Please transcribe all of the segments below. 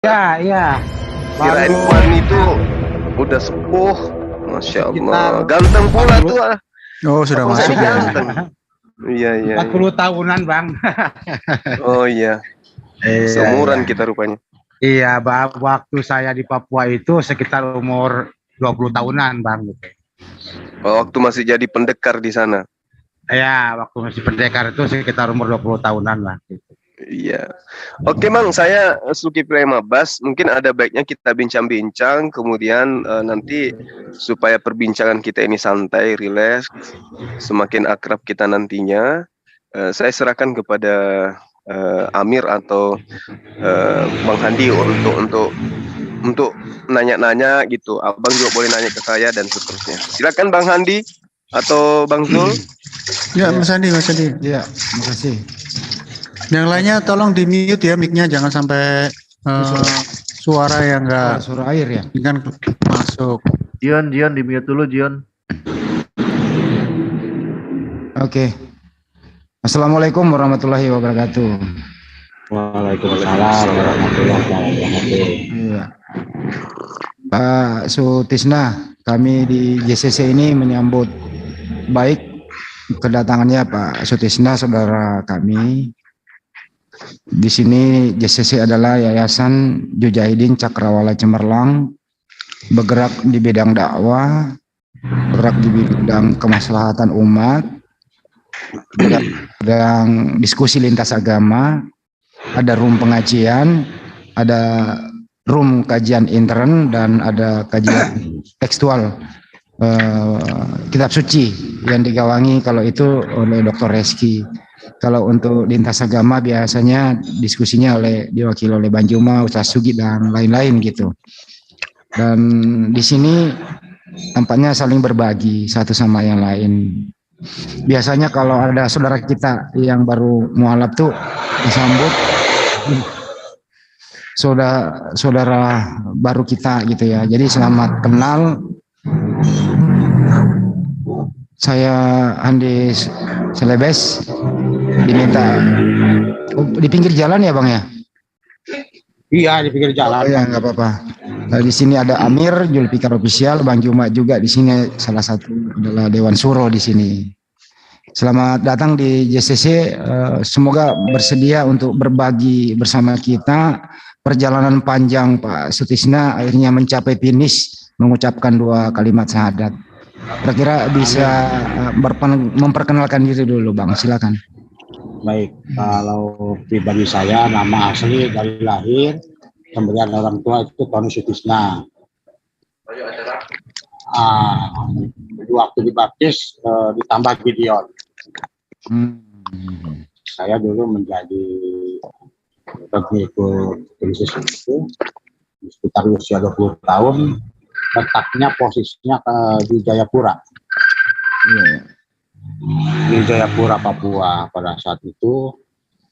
Ya, iya. Kirain Baru Puan itu udah sepuh, masya sekitar Allah, ganteng pula 40, tuh. Oh, sudah Abang saya masuk ini ya. ganteng. Iya iya. Iya. 40 tahunan, Bang. Oh iya, Iya, iya. seumuran kita rupanya. Iya, waktu saya di Papua itu sekitar umur 20 tahunan, Bang. Gitu. Oh, waktu masih jadi pendekar di sana. Ya, waktu masih pendekar itu sekitar umur 20 tahunan lah. Gitu. Iya. Oke, Mang, saya Zulkifli Mabas. Mungkin ada baiknya kita bincang-bincang, kemudian nanti supaya perbincangan kita ini santai, rileks, semakin akrab kita nantinya. Saya serahkan kepada Amir atau Bang Handi untuk nanya-nanya gitu. Abang juga boleh nanya ke saya dan seterusnya. Silakan Bang Handi atau Bang Zul. Ya, Mas Andi, Mas Andi. Ya, makasih. Yang lainnya tolong di mute ya mic-nya, jangan sampai suara yang enggak Suara air ya. kan masuk. Jion di mute dulu, Jion. Oke. Assalamualaikum warahmatullahi wabarakatuh. Waalaikumsalam warahmatullahi wabarakatuh. Iya. Pak Sutisna, kami di JCC ini menyambut baik kedatangannya Pak Sutisna, saudara kami. Di sini JCC adalah Yayasan Jujahidin Cakrawala Cemerlang, bergerak di bidang dakwah, bergerak di bidang kemaslahatan umat, bidang diskusi lintas agama, ada room pengajian, ada room kajian intern, dan ada kajian tekstual kitab suci yang digawangi kalau itu oleh Dr. Reski. Kalau untuk lintas agama biasanya diskusinya diwakili oleh Banjuma, Ustaz Sugi dan lain-lain gitu. Dan di sini tampaknya saling berbagi satu sama yang lain. Biasanya kalau ada saudara kita yang baru mualaf tuh disambut saudara baru kita gitu ya. Jadi selamat kenal. Saya Andi Selebes, diminta di pinggir jalan ya Bang ya? Iya, di pinggir jalan. Oh ya, nggak apa-apa. Di sini ada Amir, Julfikar Official, Bang Juma juga di sini, salah satu adalah Dewan Suro di sini. Selamat datang di JCC, semoga bersedia untuk berbagi bersama kita perjalanan panjang Pak Sutisna akhirnya mencapai finish mengucapkan 2 kalimat syahadat. Kira-kira bisa memperkenalkan diri dulu Bang, silakan. Baik, kalau pribadi saya nama asli dari lahir, pemberian orang tua itu Tony Sutisna. Waktu dibaptis ditambah Gideon. Saya dulu menjadi pengikut Yesus itu sekitar usia 20 tahun, letaknya posisinya di Jayapura. Iya. Di Jayapura, Papua. Pada saat itu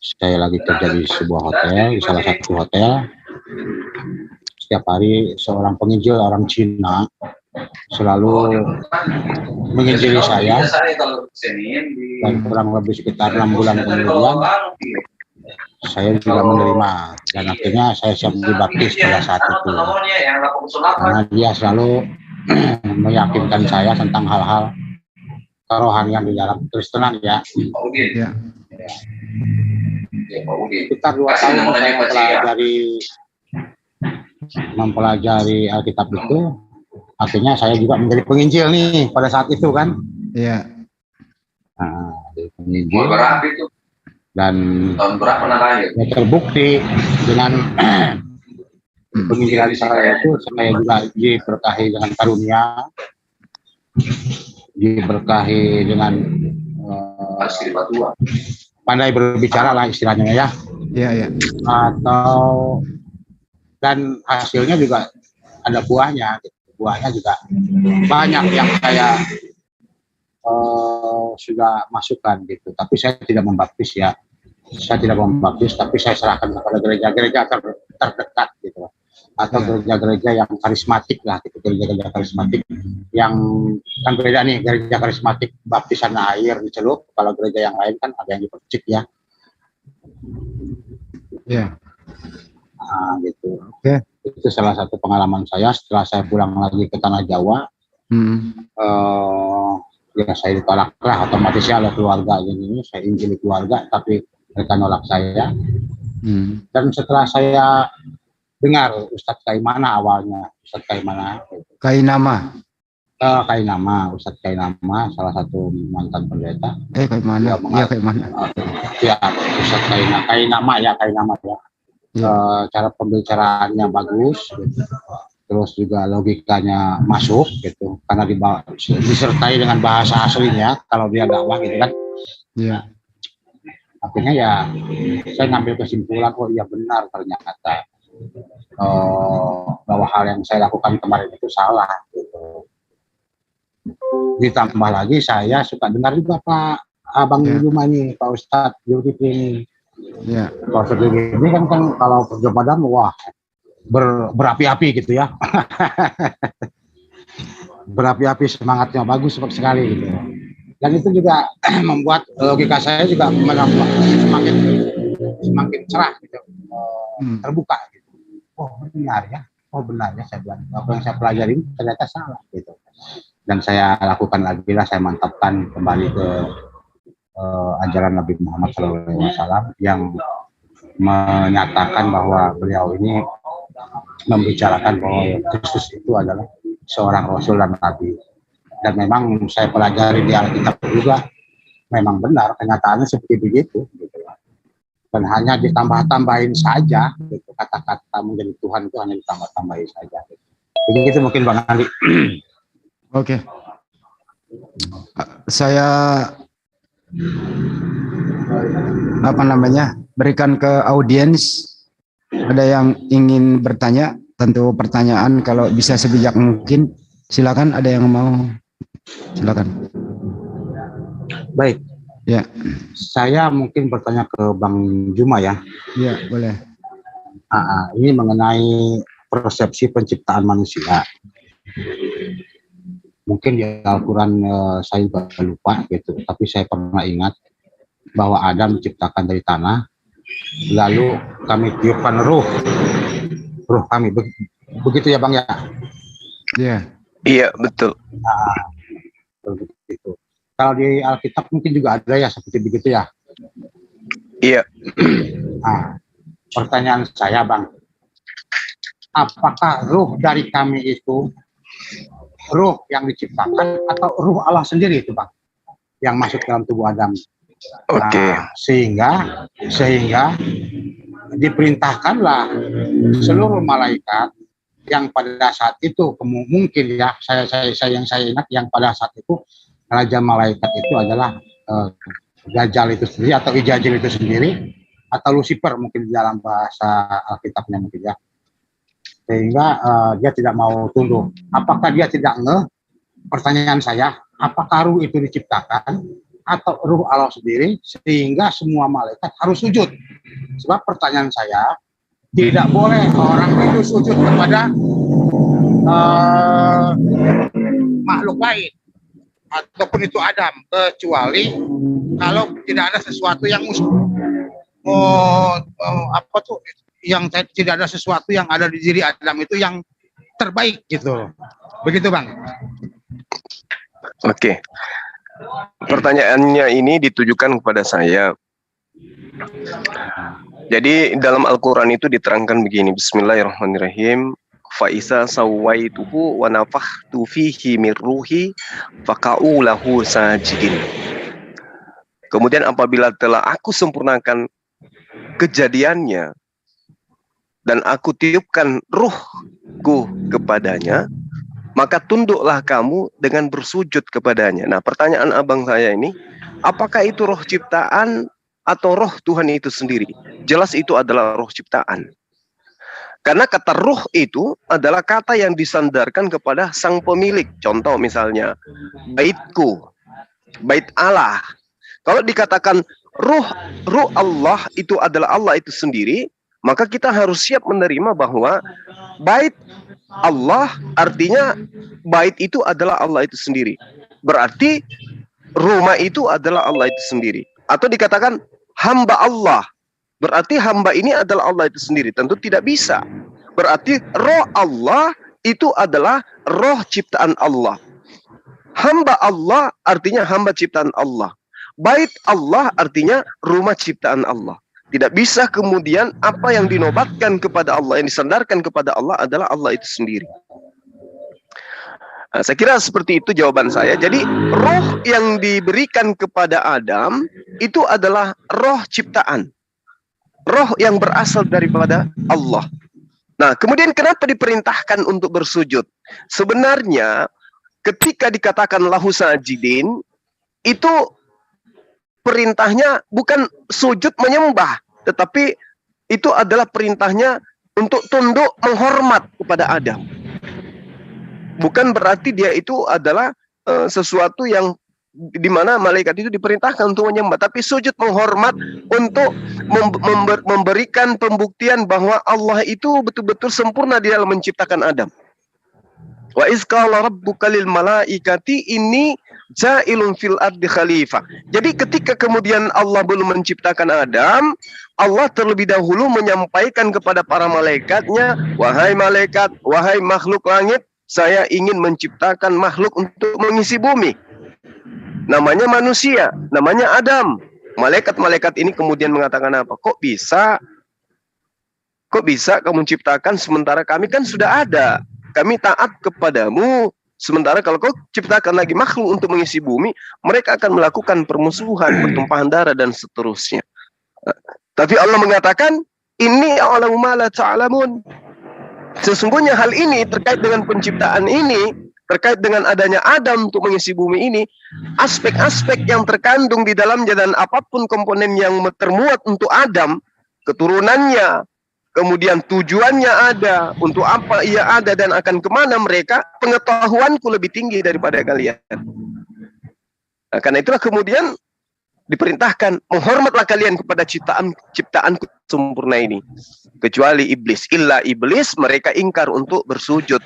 saya lagi kerja di sebuah hotel, di salah satu hotel. Setiap hari seorang penginjil orang Cina selalu menginjili saya, dan kurang lebih sekitar 6 bulan kemudian saya juga menerima, dan akhirnya saya siap dibaptis pada saat itu, karena dia selalu meyakinkan saya tentang hal-hal kerohanian di dalam Kristenan ya. Ya. Sekitar 2 tahun saya mempelajari Alkitab itu, akhirnya saya juga menjadi penginjil nih pada saat itu kan. Iya. Nah, penginjil. Dan ya, terbukti dengan penginjilan saya itu, saya juga diberkahi dengan karunia, diberkahi dengan pandai berbicara lah istilahnya ya. Iya, iya. Atau dan hasilnya juga ada buahnya. Buahnya juga banyak yang saya sudah masukkan gitu. Tapi saya tidak membaptis ya. Saya tidak membaptis, tapi saya serahkan kepada gereja-gereja terdekat gitu, atau gereja-gereja yang karismatik lah, gitu. Gereja-gereja karismatik yang kan beda nih, gereja karismatik baptisan air dicelup, kalau gereja yang lain kan ada yang dipercik ya. Ya. Gitu. Oke. Itu salah satu pengalaman saya setelah saya pulang lagi ke tanah Jawa. Ya saya ditolak lah, otomatis ya oleh keluarga ini, saya injili keluarga tapi mereka nolak saya. Dan setelah saya dengar Ustadz Kaimana awalnya, Ustadz Kaimana. Kainama. Kainama, Ustadz Kainama, salah satu mantan pendeta. Kaimana? Iya, Kaimana. Ya, Ustadz Kainama ya. Cara pembicaraannya bagus, gitu. Terus juga logikanya masuk, gitu. Karena disertai dengan bahasa aslinya, kalau dia dakwah gitu kan. Iya. Akhirnya ya, saya ngambil kesimpulan, oh iya benar ternyata. Bahwa hal yang saya lakukan kemarin itu salah, gitu. Ditambah lagi saya suka dengar juga Pak Abang Juma nih, Pak Ustadz Zulkifli ini. Ya. Pak Ustadz Zulkifli ini kan kalau kerja padam wah berapi-api gitu ya. Berapi-api, semangatnya bagus sekali gitu. Dan itu juga membuat logika saya juga semakin cerah gitu, terbuka gitu. Oh benar ya saya bilang apa yang saya pelajari ternyata salah gitu. Dan saya lakukan lagi lah, saya mantapkan kembali ke ajaran Nabi Muhammad SAW yang menyatakan bahwa beliau ini membicarakan bahwa Kristus itu adalah seorang Rasul dan Nabi. Dan memang saya pelajari di Alkitab juga, memang benar kenyataannya seperti begitu. Gitu. Dan hanya ditambah-tambahin saja, gitu. Kata-kata menjadi Tuhan itu hanya ditambah-tambahin saja. Gitu. Begitu mungkin Bang Andi. Oke. Saya berikan ke audiens. Ada yang ingin bertanya, tentu pertanyaan kalau bisa sebijak mungkin. Silakan, ada yang mau? Silakan. Baik. Ya. Saya mungkin bertanya ke Bang Juma ya. Iya, boleh. Ini mengenai persepsi penciptaan manusia. Mungkin di Al-Quran saya juga lupa gitu, tapi saya pernah ingat bahwa Adam diciptakan dari tanah, lalu kami tiupkan ruh kami, begitu ya Bang ya? Iya. Iya, betul. Begitu. Kalau di Alkitab mungkin juga ada ya seperti begitu ya? Iya. Pertanyaan saya Bang, apakah ruh dari kami itu ruh yang diciptakan atau ruh Allah sendiri itu Bang yang masuk dalam tubuh Adam? Oke. Sehingga diperintahkanlah seluruh malaikat yang pada saat itu mungkin ya saya ingat yang pada saat itu raja malaikat itu adalah Dajjal itu sendiri atau Ijajil itu sendiri atau Lucifer mungkin di dalam bahasa Alkitabnya mungkin ya. Sehingga dia tidak mau tunduk. Apakah dia tidak pertanyaan saya, apakah ruh itu diciptakan atau ruh Allah sendiri sehingga semua malaikat harus sujud? Sebab pertanyaan saya, tidak boleh orang itu sujud kepada makhluk lain ataupun itu Adam, kecuali kalau tidak ada sesuatu yang yang tidak ada sesuatu yang ada di diri Adam itu yang terbaik gitu. Begitu Bang. Oke. Pertanyaannya ini ditujukan kepada saya. Jadi dalam Al-Quran itu diterangkan begini, Bismillahirrahmanirrahim. Fa'isa sawaituhu wa nafakhtu fihi min ruhi faqa'u lahu sajidin. Kemudian apabila telah aku sempurnakan kejadiannya dan aku tiupkan ruhku kepadanya, maka tunduklah kamu dengan bersujud kepadanya. Nah, pertanyaan abang saya ini, apakah itu roh ciptaan atau roh Tuhan itu sendiri? Jelas itu adalah roh ciptaan. Karena kata ruh itu adalah kata yang disandarkan kepada sang pemilik. Contoh misalnya, baitku, bait Allah. Kalau dikatakan ruh Allah itu adalah Allah itu sendiri, maka kita harus siap menerima bahwa bait Allah artinya bait itu adalah Allah itu sendiri. Berarti rumah itu adalah Allah itu sendiri. Atau dikatakan hamba Allah. Berarti hamba ini adalah Allah itu sendiri. Tentu tidak bisa. Berarti roh Allah itu adalah roh ciptaan Allah. Hamba Allah artinya hamba ciptaan Allah. Bait Allah artinya rumah ciptaan Allah. Tidak bisa kemudian apa yang dinobatkan kepada Allah, yang disandarkan kepada Allah adalah Allah itu sendiri. Nah, saya kira seperti itu jawaban saya. Jadi roh yang diberikan kepada Adam itu adalah roh ciptaan. Roh yang berasal daripada Allah. Nah, kemudian kenapa diperintahkan untuk bersujud? Sebenarnya ketika dikatakan lahu sajidin, itu perintahnya bukan sujud menyembah, tetapi itu adalah perintahnya untuk tunduk menghormat kepada Adam. Bukan berarti dia itu adalah sesuatu yang di mana malaikat itu diperintahkan untuk menyembah, tapi sujud menghormat untuk memberikan pembuktian bahwa Allah itu betul-betul sempurna di dalam menciptakan Adam. Wa iz qala rabbuka lil malaikati inni ja'ilun fil ardi khalifah. Jadi ketika kemudian Allah belum menciptakan Adam, Allah terlebih dahulu menyampaikan kepada para malaikatnya, wahai malaikat, wahai makhluk langit, saya ingin menciptakan makhluk untuk mengisi bumi. Namanya manusia, namanya Adam. Malaikat-malaikat ini kemudian mengatakan apa? Kok bisa? Kok bisa kamu ciptakan sementara kami kan sudah ada? Kami taat kepadamu. Sementara kalau kau ciptakan lagi makhluk untuk mengisi bumi, mereka akan melakukan permusuhan, pertumpahan darah dan seterusnya. Tapi Allah mengatakan, ini a'lamu ma la ta'lamun. Sesungguhnya hal ini terkait dengan penciptaan ini, terkait dengan adanya Adam untuk mengisi bumi ini, aspek-aspek yang terkandung di dalamnya dan apapun komponen yang termuat untuk Adam, keturunannya, kemudian tujuannya ada, untuk apa ia ada dan akan kemana mereka, pengetahuanku lebih tinggi daripada kalian. Nah, karena itulah kemudian diperintahkan, menghormatlah kalian kepada ciptaanku sempurna ini. Kecuali iblis, illa iblis, mereka ingkar untuk bersujud,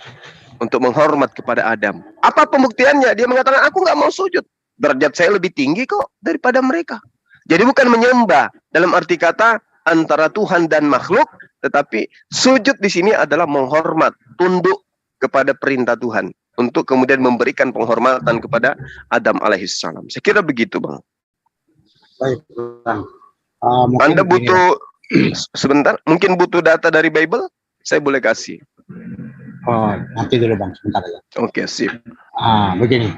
untuk menghormat kepada Adam. Apa pembuktiannya? Dia mengatakan, aku nggak mau sujud. Derajat saya lebih tinggi kok daripada mereka. Jadi bukan menyembah dalam arti kata antara Tuhan dan makhluk, tetapi sujud di sini adalah menghormat, tunduk kepada perintah Tuhan untuk kemudian memberikan penghormatan kepada Adam alaihissalam. Saya kira begitu, Bang. Baik, Bang. Anda butuh sebentar, mungkin butuh data dari Bible, saya boleh kasih. Oh, nanti dulu Bang, sebentar ya. Oke, sip. Begini.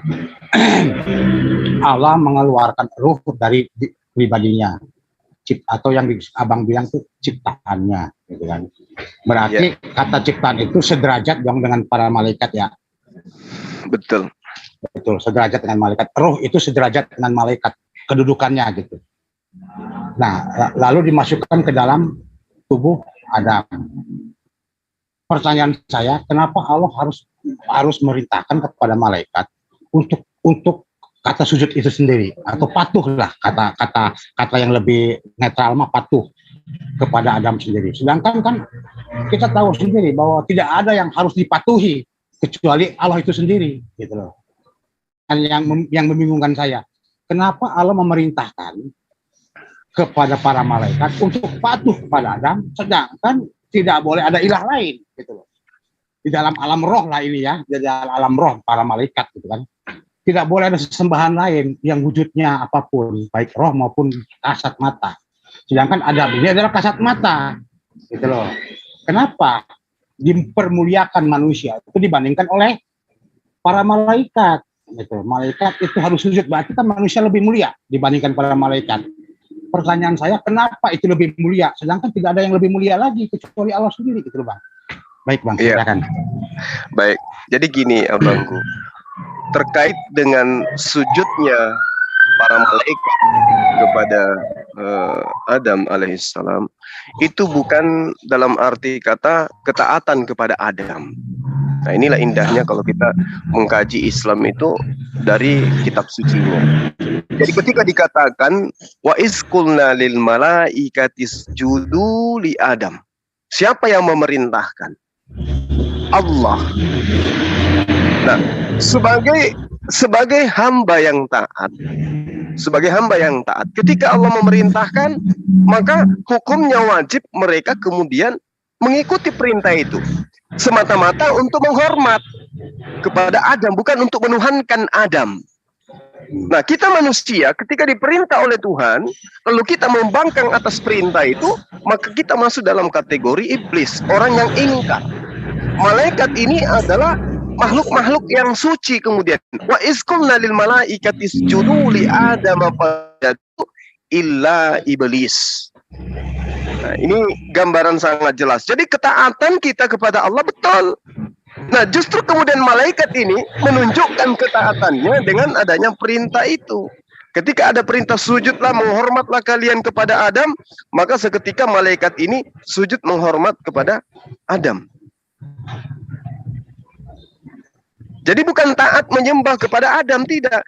Allah mengeluarkan ruh dari pribadinya. Atau yang Abang bilang itu ciptaannya, gitu kan. Berarti kata ciptaan itu sederajat dong dengan para malaikat ya. Betul. Betul, sederajat dengan malaikat. Ruh itu sederajat dengan malaikat, kedudukannya gitu. Nah, lalu dimasukkan ke dalam tubuh Adam. Pertanyaan saya, kenapa Allah harus merintahkan kepada malaikat untuk kata sujud itu sendiri, atau patuh lah, kata yang lebih netral mah patuh kepada Adam sendiri. Sedangkan kan kita tahu sendiri bahwa tidak ada yang harus dipatuhi kecuali Allah itu sendiri, gitu loh. Dan yang membingungkan saya, kenapa Allah memerintahkan kepada para malaikat untuk patuh kepada Adam, sedangkan tidak boleh ada ilah lain, gitu loh. Di dalam alam roh lah ini ya, di dalam alam roh para malaikat, gitu kan. Tidak boleh ada sesembahan lain yang wujudnya apapun, baik roh maupun kasat mata. Sedangkan Adam ini adalah kasat mata, gitu loh. Kenapa dipermuliakan manusia itu dibandingkan oleh para malaikat? Gitu. Malaikat itu harus sujud, berarti kan manusia lebih mulia dibandingkan para malaikat. Pertanyaan saya, kenapa itu lebih mulia? Sedangkan tidak ada yang lebih mulia lagi kecuali Allah sendiri, gitu loh Bang. Baik Bang, silakan. Baik, jadi gini Abangku. Terkait dengan sujudnya para malaikat kepada Adam alaihissalam, itu bukan dalam arti kata ketaatan kepada Adam. Nah, inilah indahnya kalau kita mengkaji Islam itu dari kitab sucinya. Jadi ketika dikatakan wa iz qulna lil malaikati isjudu li Adam, siapa yang memerintahkan? Allah. Nah, sebagai hamba yang taat, sebagai hamba yang taat. Ketika Allah memerintahkan, maka hukumnya wajib mereka kemudian mengikuti perintah itu. Semata-mata untuk menghormat kepada Adam, bukan untuk menuhankan Adam. Nah, kita manusia ketika diperintah oleh Tuhan, lalu kita membangkang atas perintah itu, maka kita masuk dalam kategori iblis, orang yang ingkar. Malaikat ini adalah makhluk-makhluk yang suci. Kemudian wa izqulna lil malaikati isjudu li adam fajadu illa iblis. Nah, ini gambaran sangat jelas. Jadi ketaatan kita kepada Allah betul. Nah, justru kemudian malaikat ini menunjukkan ketaatannya dengan adanya perintah itu. Ketika ada perintah sujudlah, menghormatlah kalian kepada Adam, maka seketika malaikat ini sujud menghormat kepada Adam. Jadi bukan taat menyembah kepada Adam, tidak.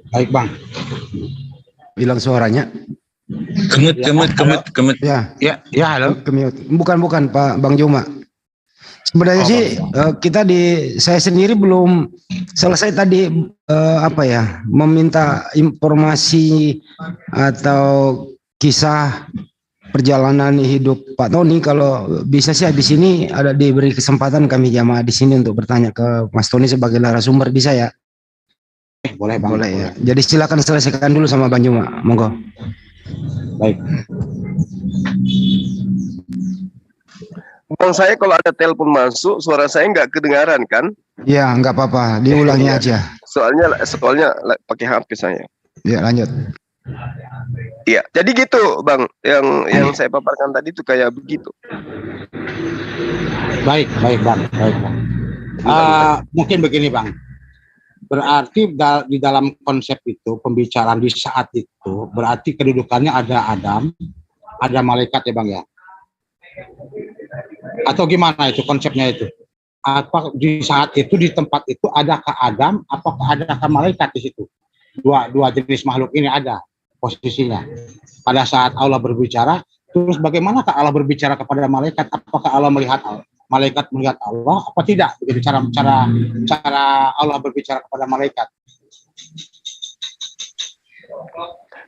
Baik Bang. Hilang suaranya. Kemut. Ya, Halo. kemute. Bukan Pak Bang Juma. Sebenarnya sih saya sendiri belum selesai tadi meminta informasi atau kisah perjalanan hidup Pak Tony. Kalau bisa sih di sini ada diberi kesempatan kami jamaah di sini untuk bertanya ke Mas Tony sebagai narasumber, bisa ya? Boleh Bang. Boleh ya. Jadi silakan selesaikan dulu sama Bang Juma, monggo. Baik. Bang, saya kalau ada telepon masuk, suara saya nggak kedengaran kan? Ya, nggak apa-apa, diulangi aja. Soalnya pakai HP saya. Ya, lanjut. Iya, jadi gitu Bang, yang saya paparkan tadi itu kayak begitu. Baik Bang. Mungkin begini Bang. Berarti di dalam konsep itu, pembicaraan di saat itu, berarti kedudukannya ada Adam, ada malaikat ya Bang ya? Atau gimana itu konsepnya itu? Apa di saat itu, di tempat itu, adakah Adam, apakah adakah malaikat di situ? Dua jenis makhluk ini ada posisinya. Pada saat Allah berbicara, terus bagaimanakah Allah berbicara kepada malaikat? Apakah Allah melihat malaikat melihat Allah apa tidak? Begitu cara Allah berbicara kepada malaikat.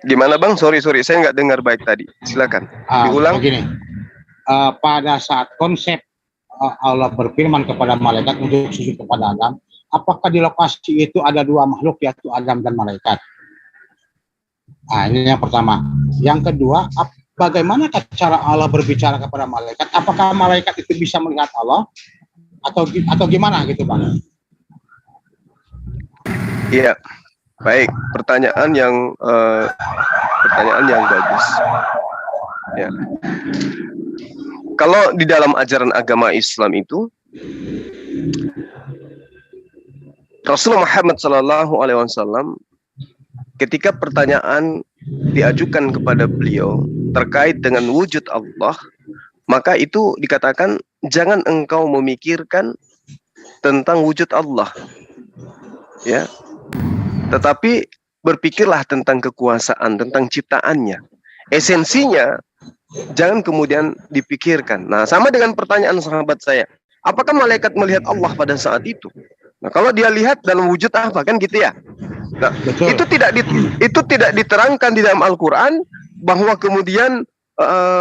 Gimana Bang? Sorry, saya nggak dengar baik tadi. Silakan diulang. Begini, pada saat konsep Allah berfirman kepada malaikat untuk sujud kepada Adam, apakah di lokasi itu ada dua makhluk, yaitu Adam dan malaikat? Nah, ini yang pertama. Yang kedua, bagaimana cara Allah berbicara kepada malaikat? Apakah malaikat itu bisa melihat Allah atau gimana gitu Bang? Iya, baik. Pertanyaan yang bagus. Ya. Kalau di dalam ajaran agama Islam itu, Rasulullah Muhammad SAW ketika pertanyaan diajukan kepada beliau terkait dengan wujud Allah, maka itu dikatakan jangan engkau memikirkan tentang wujud Allah, ya, tetapi berpikirlah tentang kekuasaan, tentang ciptaannya. Esensinya jangan kemudian dipikirkan. Nah, sama dengan pertanyaan sahabat saya, apakah malaikat melihat Allah pada saat itu? Nah, kalau dia lihat dalam wujud apa, kan gitu ya. Nah, itu tidak diterangkan di dalam Al-Quran bahwa kemudian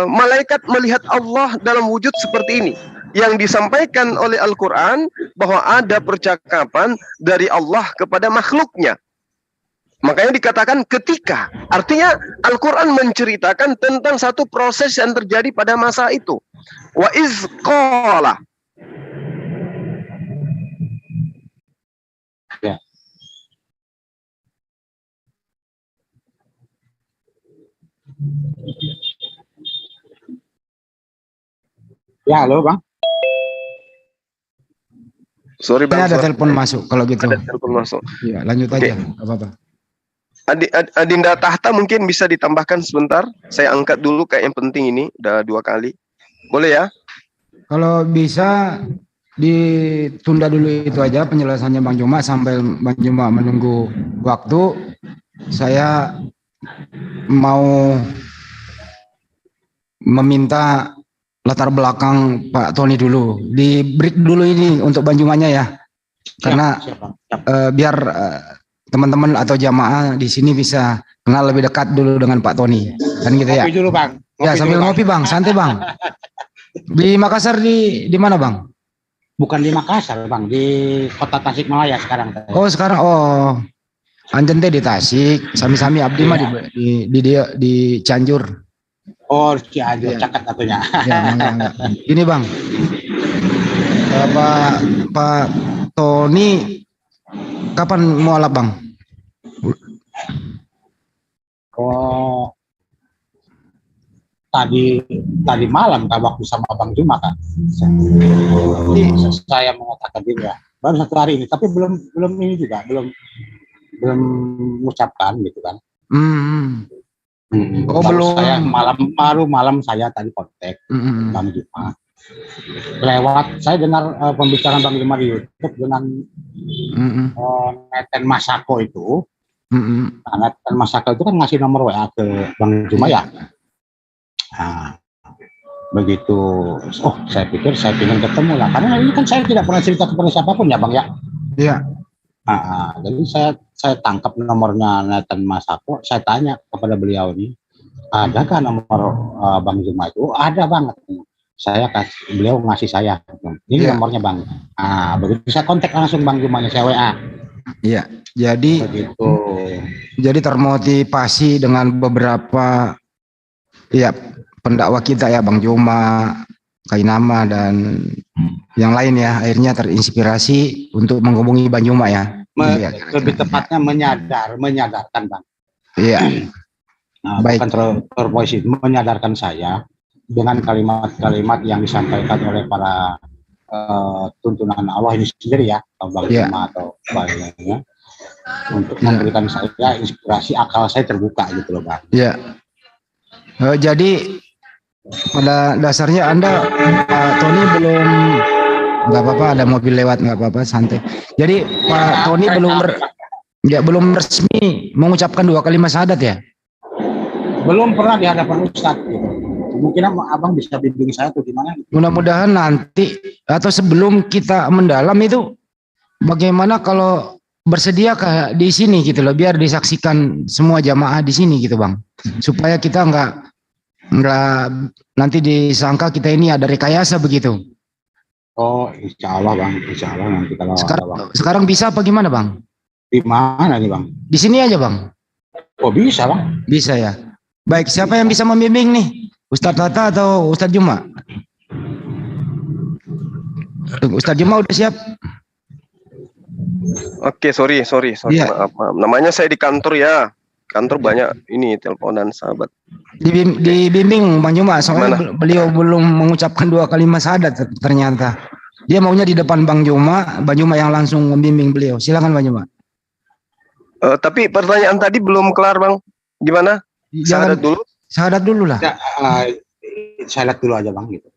malaikat melihat Allah dalam wujud seperti ini. Yang disampaikan oleh Al-Quran bahwa ada percakapan dari Allah kepada makhluknya. Makanya dikatakan ketika, artinya Al-Quran menceritakan tentang satu proses yang terjadi pada masa itu. Wa iz qala. Ya. Ya, halo Bang. Sorry Bang. Ini ada telepon masuk kalau gitu. Ada telepon masuk. Ya, lanjut aja, apa-apa. Adinda Tahta mungkin bisa ditambahkan sebentar. Saya angkat dulu kayak yang penting ini, udah 2 kali. Boleh ya? Kalau bisa ditunda dulu itu aja penjelasannya Bang Juma sampai Bang Juma menunggu waktu. saya mau meminta latar belakang Pak Tony dulu. Di break dulu ini untuk Banjumannya ya. Karena Siap, Bang. Siap. biar teman-teman atau jamaah di sini bisa kenal lebih dekat dulu dengan Pak Tony. Kan gitu ya. Ngopi dulu, Bang. Ya, sambil ngopi Bang, santai Bang. Di Makassar di mana Bang? Bukan di Makassar, Bang, di kota Tasikmalaya sekarang. Oh, sekarang Anjen teh di Tasik, sami-sami abdi mah di Cianjur. Oh, Cianjur, Iya. cakat satunya. Ya, enggak. Ini Bang. Pak Tony kapan mau alap Bang? Oh, tadi malam kan waktu sama Bang Juma kan. Saya mengatakan diri ya. Baru 1 hari ini, tapi belum ini juga, belum mengucapkan gitu kan. Oh, belum. Saya malam saya tadi kontak Bang Juma. Lewat saya dengar pembicaraan Bang Juma di YouTube dengan Neten Masako itu. Nah, Neten Masako itu kan ngasih nomor WA ke Bang Juma ya. Nah, begitu, saya pikir saya ingin ketemu lah, karena ini kan saya tidak pernah cerita kepada siapapun ya Bang ya. Iya. Jadi saya tangkap nomornya Nathan Masako, saya tanya kepada beliau ini, adakah nomor Bang Juma itu? Ada Bang. Beliau ngasih saya, ini nomornya Bang. Begitu saya kontak langsung Bang Jumanya, saya WA. Iya. Jadi begitu. Jadi termotivasi dengan beberapa pendakwa kita ya Bang Juma, Kainama dan yang lain ya, akhirnya terinspirasi untuk menghubungi Bang Juma ya. Lebih tepatnya menyadarkan Bang. Iya. Baik. Bukan terposisi, menyadarkan saya dengan kalimat-kalimat yang disampaikan oleh para tuntunan Allah ini sendiri ya, Bang Juma atau lainnya, untuk memberikan saya inspirasi, akal saya terbuka gitu loh Bang. Iya. Jadi pada dasarnya Anda Pak Tony belum, nggak apa-apa, ada mobil lewat, nggak apa-apa, santai. Jadi Pak Tony belum resmi mengucapkan 2 kalimat syahadat ya? Belum pernah di hadapan Ustadz gitu. Mungkin Abang bisa bimbing saya tuh gimana? Mudah-mudahan nanti atau sebelum kita mendalam itu, bagaimana kalau bersedia di sini gitu loh, biar disaksikan semua jamaah di sini gitu Bang, supaya kita nggak nanti disangka kita ini ada rekayasa begitu. Oh, insya Allah Bang, insya Allah nanti kalau sekarang bisa apa gimana Bang? Di mana nih Bang? Di sini aja Bang. Oh bisa Bang? Bisa ya. Baik, siapa yang bisa membimbing nih? Ustadz Tata atau Ustadz Juma? Ustadz Juma udah siap? Oke, sorry, Yeah. maaf. Namanya saya di kantor ya. Kantor banyak ini teleponan sahabat. Dibimbing Bang Juma, soalnya beliau belum mengucapkan 2 kalimat syahadat ternyata. Dia maunya di depan Bang Juma yang langsung membimbing beliau. Silakan Bang Juma. Tapi pertanyaan tadi belum kelar Bang. Gimana? Syahadat dulu? Syahadat dulu lah. Ya, syahadat dulu aja Bang gitu.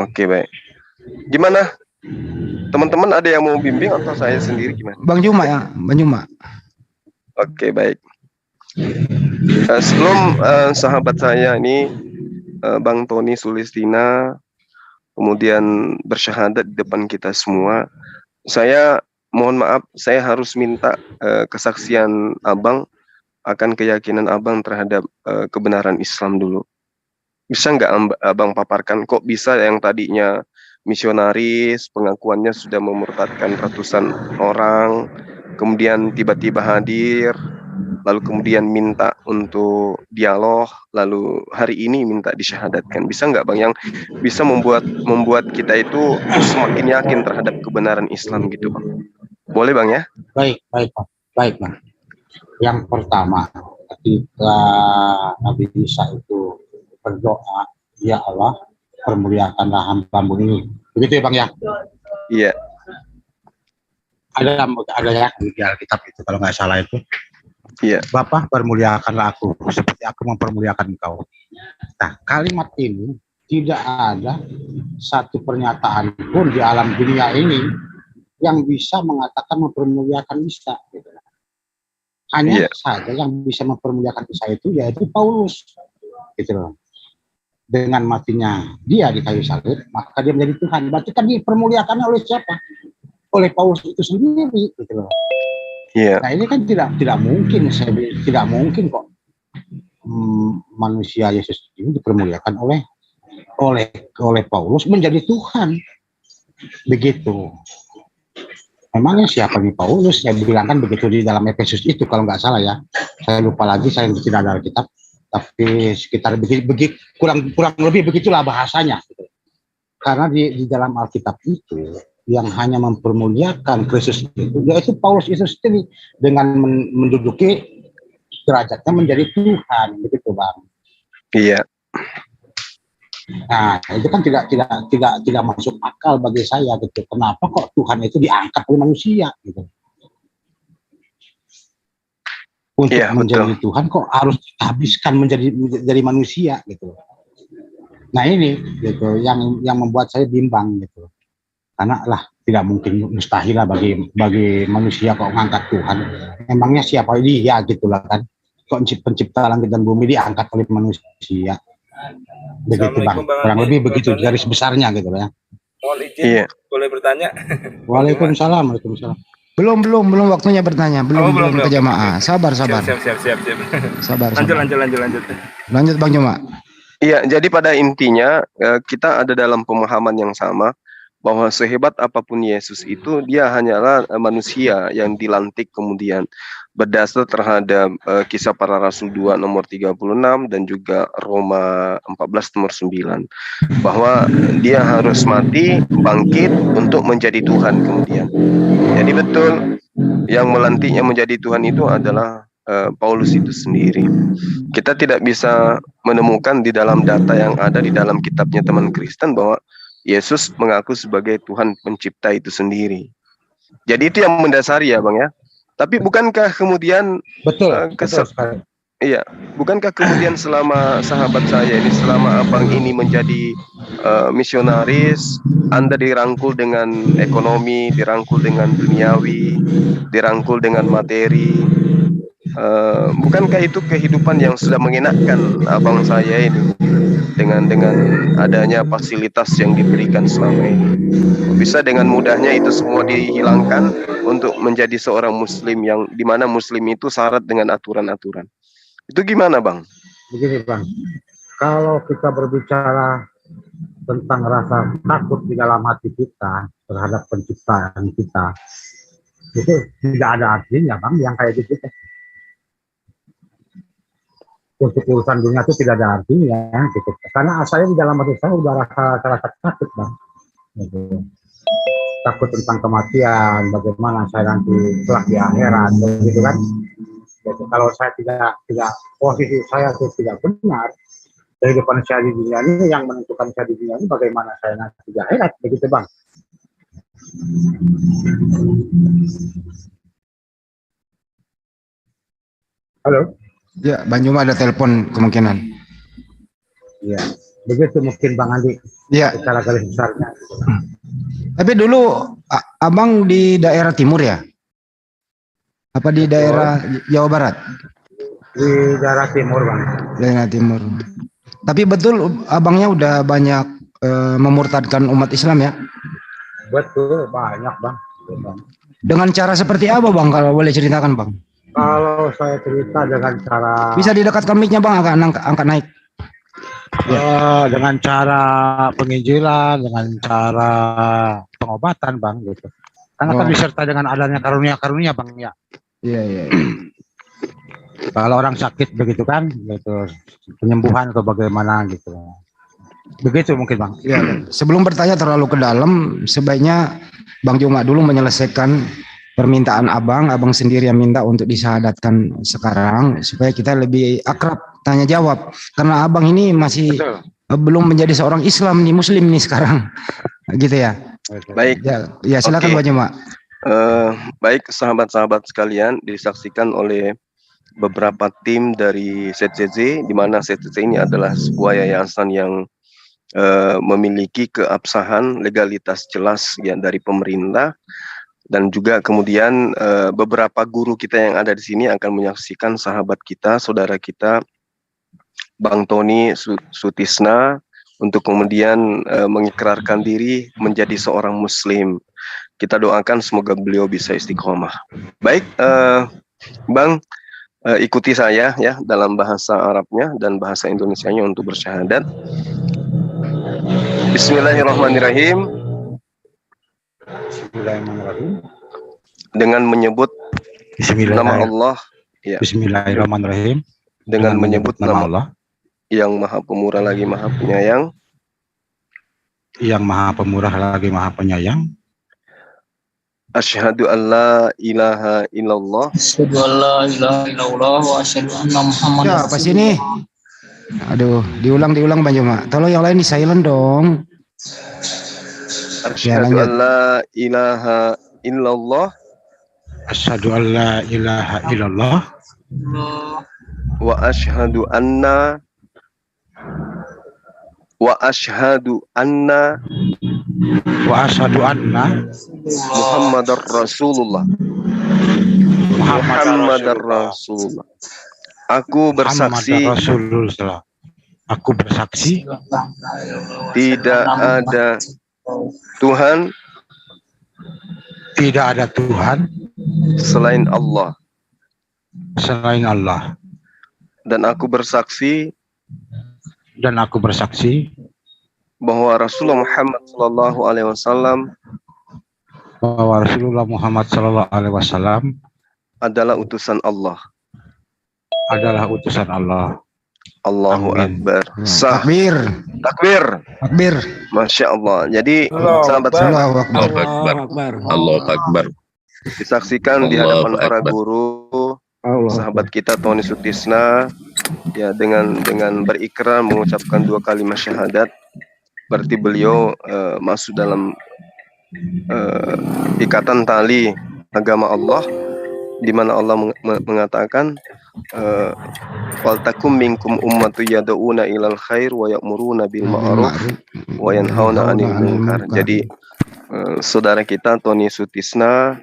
Oke, baik. Gimana? Teman-teman ada yang mau bimbing atau saya sendiri gimana? Bang Juma ya, Bang Juma. Oke, baik. Sebelum sahabat saya ini Bang Tony Sulistina kemudian bersyahadat di depan kita semua, saya mohon maaf, saya harus minta kesaksian Abang akan keyakinan Abang terhadap kebenaran Islam dulu. Bisa nggak Abang paparkan kok bisa yang tadinya misionaris, pengakuannya sudah memurtadkan ratusan orang, kemudian tiba-tiba hadir, lalu kemudian minta untuk dialog, lalu hari ini minta disyahadatkan. Bisa nggak Bang yang bisa membuat kita itu semakin yakin terhadap kebenaran Islam gitu Bang? Boleh Bang ya? Baik Bang. Yang pertama, ketika Nabi Isa itu berdoa, ya Allah, permuliakanlah hamba-Mu ini. Begitu ya Bang ya? Iya. Ada ya di Alkitab itu kalau nggak salah itu. Iya. Bapa, permuliakanlah aku seperti aku mempermuliakan Engkau. Nah, kalimat ini tidak ada satu pernyataan pun di alam dunia ini yang bisa mengatakan mempermuliakan Isa. Gitu. Hanya saja yang bisa mempermuliakan saya itu yaitu Paulus, gitu loh. Dengan matinya dia di kayu salib, maka dia menjadi Tuhan. Berarti kan dipermuliakan oleh siapa? Oleh Paulus itu sendiri, gitu loh. Nah ini kan tidak mungkin, tidak mungkin kok manusia Yesus ini dipermuliakan oleh Paulus menjadi Tuhan, begitu. Memangnya siapa nih Paulus? Saya bilang kan begitu di dalam Efesus itu kalau nggak salah ya. Saya lupa lagi, saya tidak ada kitab, tapi sekitar begitu kurang lebih begitulah bahasanya. Karena di dalam Alkitab itu yang hanya mempermuliakan Kristus itu yaitu Paulus itu sendiri dengan menduduki derajatnya menjadi Tuhan, begitu Bang. Iya. Nah, itu kan tidak masuk akal bagi saya gitu. Kenapa kok Tuhan itu diangkat oleh manusia gitu? Untuk menjadi Tuhan kok harus dihabiskan menjadi manusia gitu. Nah ini gitu yang membuat saya bimbang gitu. Karena lah tidak mungkin, mustahil lah bagi manusia kok ngangkat Tuhan. Emangnya siapa dia gitulah kan? Kok pencipta langit dan bumi diangkat oleh manusia? Begitu Bang, kurang lebih begitu garis besarnya gitu ya. Mohon izin, boleh bertanya? Waalaikumsalam. Belum waktunya bertanya, belum ke jamaah. Sabar. Siap. Sabar. Lanjut Bang Juma. Iya, jadi pada intinya kita ada dalam pemahaman yang sama bahwa sehebat apapun Yesus itu dia hanyalah manusia yang dilantik kemudian berdasar terhadap Kisah Para Rasul 2 nomor 36 dan juga Roma 14 nomor 9 bahwa dia harus mati bangkit untuk menjadi Tuhan kemudian. Jadi betul yang melantiknya menjadi Tuhan itu adalah Paulus itu sendiri. Kita tidak bisa menemukan di dalam data yang ada di dalam kitabnya teman Kristen bahwa Yesus mengaku sebagai Tuhan pencipta itu sendiri. Jadi itu yang mendasari ya Bang ya. Tapi bukankah kemudian bukankah kemudian selama sahabat saya ini, selama abang ini menjadi misionaris, Anda dirangkul dengan ekonomi, dirangkul dengan duniawi, dirangkul dengan materi, bukankah itu kehidupan yang sudah mengenakkan abang saya ini dengan adanya fasilitas yang diberikan selama ini? Bisa dengan mudahnya itu semua dihilangkan untuk menjadi seorang muslim yang dimana muslim itu syarat dengan aturan-aturan. Itu gimana Bang? Begini Bang, kalau kita berbicara tentang rasa takut di dalam hati kita terhadap penciptaan kita, itu tidak ada artinya Bang yang kayak gitu. Untuk urusan dunia itu tidak ada artinya gitu. Karena asalnya di dalam hati saya udah rasa takut Bang. Gitu. Takut tentang kematian, bagaimana saya nanti kelak di akhirat, gitu kan. Gitu. Kalau saya tidak posisi saya itu tidak benar, kehidupan saya di dunia ini yang menentukan saya di dunia ini bagaimana saya nanti di akhirat, begitu Bang. Halo. Ya, Bang Juma ada telepon kemungkinan. Iya, begitu mungkin Bang Andi. Iya. Secara garis besarnya. Tapi dulu abang di daerah timur ya? Apa di daerah Jawa Barat? Di daerah timur Bang. Daerah timur. Tapi betul abangnya udah banyak memurtadkan umat Islam ya? Betul, banyak Bang. Dengan cara seperti apa Bang, kalau boleh ceritakan Bang? Kalau saya cerita dengan cara... Bisa didekatkan mic-nya Bang, agak angkat naik. Dengan cara penginjilan, dengan cara pengobatan Bang gitu. Karena kan disertai dengan adanya karunia-karunia Bang ya. Iya. Kalau orang sakit begitu kan, gitu, penyembuhan atau bagaimana gitu. Begitu mungkin Bang. Ya, sebelum bertanya terlalu ke dalam, sebaiknya Bang Juma dulu menyelesaikan permintaan abang sendiri yang minta untuk disahadatkan sekarang supaya kita lebih akrab tanya jawab, karena abang ini masih belum menjadi seorang Islam nih, muslim nih sekarang, gitu ya. Baik. Ya silakan Bang Juma. Baik sahabat-sahabat sekalian, disaksikan oleh beberapa tim dari ZCC, di mana ZCC ini adalah sebuah yayasan yang memiliki keabsahan legalitas jelas ya dari pemerintah. Dan juga kemudian beberapa guru kita yang ada di sini akan menyaksikan sahabat kita, saudara kita, Bang Tony Sutisna, untuk kemudian mengikrarkan diri menjadi seorang muslim. Kita doakan semoga beliau bisa istiqomah. Baik, Bang, ikuti saya ya dalam bahasa Arabnya dan bahasa Indonesianya untuk bersyahadat. Bismillahirrahmanirrahim. Bismillahirrahmanirrahim. Dengan menyebut nama Allah, ya. Bismillahirrahmanirrahim. Dengan menyebut nama Allah yang Maha Pemurah lagi Maha Penyayang. Yang Maha Pemurah lagi Maha Penyayang. Asyhadu an la ilaha illallah. Asyhadu an la ilaha illallah wa asyhadu anna Muhammadan. Ya, apa sih ini? Aduh, diulang Bang Juma. Tolong yang lain di silent dong. Asyhadu an la ilaha illallah. Asyhadu an la ilaha illallah. Wa asyhadu anna Muhammadar Rasulullah. Muhammadar Rasulullah. Aku bersaksi tidak ada Tuhan selain Allah. Dan aku bersaksi bahwa Rasulullah Muhammad SAW adalah utusan Allah. Allahu Akbar. Takbir. Masya Allah. Jadi sahabat Allahu Akbar. Disaksikan di hadapan para guru, sahabat kita Tony Sutisna, ya dengan berikrar mengucapkan 2 kalimat syahadat, berarti beliau masuk dalam ikatan tali agama Allah, di mana Allah mengatakan wal takum minkum ummatu yad'una ilal khair wa ya'muruna bil ma'ruf wa yanhauna 'anil munkar. Jadi saudara kita Tony Sutisna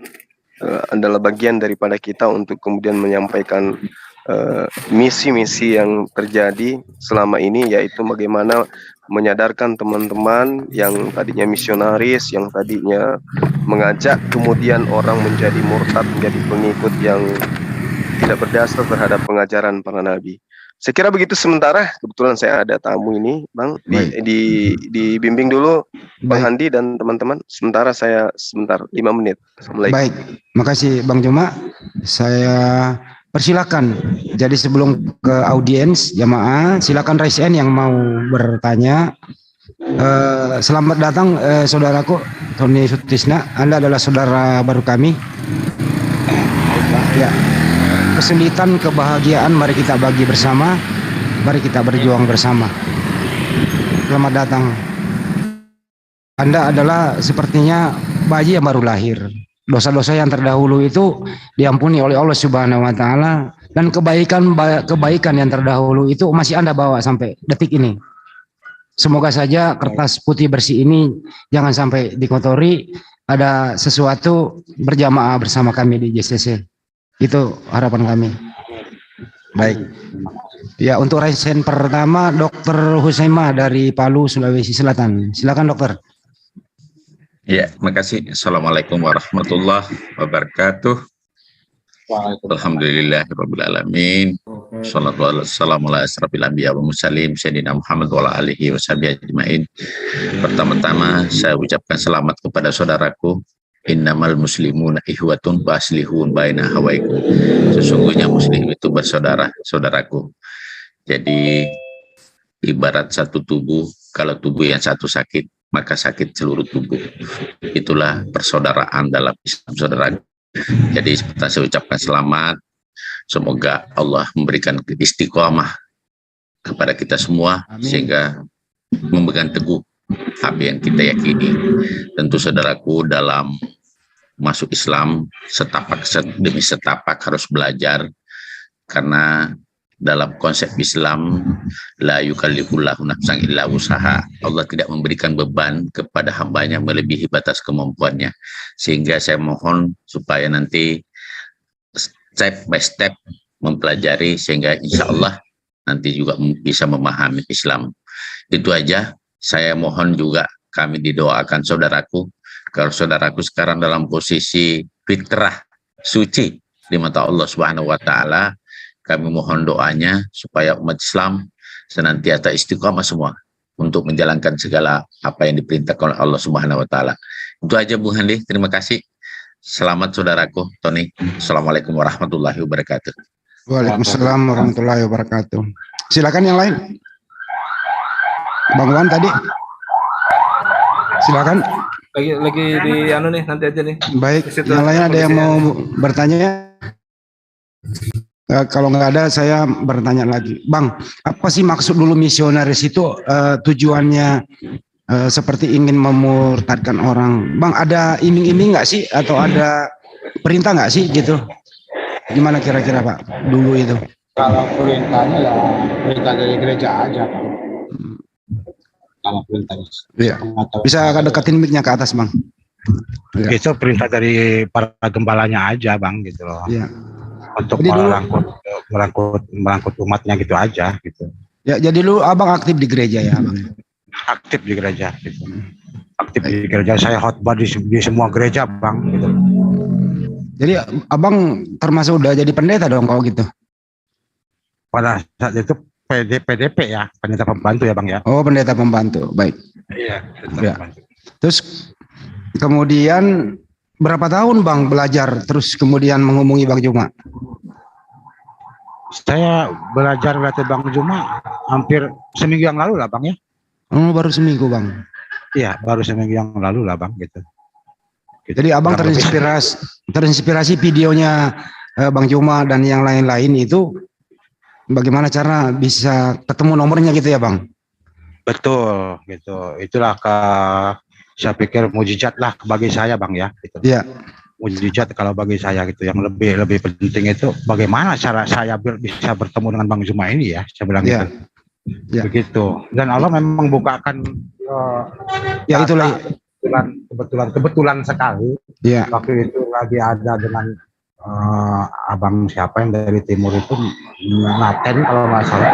adalah bagian daripada kita untuk kemudian menyampaikan misi-misi yang terjadi selama ini, yaitu bagaimana menyadarkan teman-teman yang tadinya misionaris, yang tadinya mengajak kemudian orang menjadi murtad, menjadi pengikut yang tidak berdasar terhadap pengajaran para nabi. Saya kira begitu sementara. Kebetulan saya ada tamu ini, Bang. Dibimbing dulu Bang Handi dan teman-teman. Sementara 5 menit. Assalamualaikum. Baik, makasih Bang Juma. Saya persilakan. Jadi sebelum ke audiens jamaah, silakan raise hand yang mau bertanya. Selamat datang saudaraku Tony Sutisna. Anda adalah saudara baru kami. Ya. Kesulitan, kebahagiaan, mari kita bagi bersama, mari kita berjuang bersama. Selamat datang. Anda adalah sepertinya bayi yang baru lahir. Dosa-dosa yang terdahulu itu diampuni oleh Allah Subhanahu wa Ta'ala, dan kebaikan yang terdahulu itu masih Anda bawa sampai detik ini. Semoga saja kertas putih bersih ini jangan sampai dikotori. Ada sesuatu berjamaah bersama kami di JCC. Itu harapan kami. Baik. Ya, untuk raise hand pertama Dr. Husaimah dari Palu, Sulawesi Selatan. Silakan dokter. Ya, makasih. Assalamualaikum warahmatullahi wabarakatuh. Alhamdulillahirabbil alamin. Shallallahu ala asrofil anbiya wa mursalin sayyidina Muhammad wa ala alihi washabihi ajmain. Pertama-tama saya ucapkan selamat kepada saudaraku. Innamal muslimuna ihwatun waslihun baina hawaikum. Sesungguhnya muslim itu bersaudara, saudaraku. Jadi ibarat satu tubuh, kalau tubuh yang satu sakit, maka sakit seluruh tubuh. Itulah persaudaraan dalam Islam, saudara. Jadi saya ucapkan selamat. Semoga Allah memberikan istiqomah kepada kita semua. Amin. Sehingga memegang teguh apa yang kita yakini. Tentu saudaraku, dalam masuk Islam setapak demi setapak harus belajar, karena dalam konsep Islam, la yukallifullahu nafsan illa usaha. Allah tidak memberikan beban kepada hambanya melebihi batas kemampuannya. Sehingga saya mohon supaya nanti step by step mempelajari sehingga insya Allah nanti juga bisa memahami Islam. Itu aja. Saya mohon juga kami didoakan saudaraku, kalau saudaraku sekarang dalam posisi fitrah suci di mata Allah Subhanahu wa taala, kami mohon doanya supaya umat Islam senantiasa istiqamah semua untuk menjalankan segala apa yang diperintahkan oleh Allah Subhanahu wa taala. Itu aja Bung Handi, terima kasih. Selamat saudaraku Tony. Assalamualaikum warahmatullahi wabarakatuh. Waalaikumsalam warahmatullahi wabarakatuh. Silakan yang lain. Bang Wan tadi. Silakan. Lagi di anu nih, nanti aja nih. Baik, yang lain ada yang mau bertanya? Kalau nggak ada, saya bertanya lagi. Bang, apa sih maksud dulu misionaris itu tujuannya seperti ingin memurtadkan orang? Bang, ada iming-iming nggak sih? Atau ada perintah nggak sih gitu? Gimana kira-kira Pak dulu itu? Kalau perintahnya ya perintah dari gereja aja, Pak. Kalau perintah Iya. Bisa deketin mic-nya ke atas, Bang. Ya. Itu perintah dari para gembalanya aja, Bang, gitu loh. Iya. Untuk merangkut umatnya gitu aja, gitu. Ya, jadi lu Abang aktif di gereja ya, Bang? Aktif di gereja, gitu. Aktif di gereja. Saya khotbah di semua gereja, Bang, gitu. Jadi Abang termasuk udah jadi pendeta dong kalau gitu? Pada saat itu PDP ya, pendeta pembantu ya Bang ya. Oh, pendeta pembantu, baik. Iya. Ya. Terus kemudian berapa tahun Bang belajar terus kemudian menghubungi Bang Juma? Saya belajar melatih Bang Juma hampir seminggu yang lalu lah Bang ya. Oh, baru seminggu Bang. Iya, baru seminggu yang lalu lah Bang gitu. Jadi Abang terinspirasi videonya Bang Juma dan yang lain-lain itu bagaimana cara bisa ketemu nomornya gitu ya Bang? Betul gitu. Itulah saya pikir mujizat lah bagi saya Bang ya. Gitu. Iya. Mujizat kalau bagi saya gitu. Yang lebih penting itu bagaimana cara saya bisa bertemu dengan Bang Juma ini ya. Saya bilang gitu. Ya. Begitu. Dan Allah memang bukakan. Ya itulah. Kebetulan sekali. Iya. Waktu itu lagi ada dengan abang siapa yang dari timur itu Naten kalau nggak salah.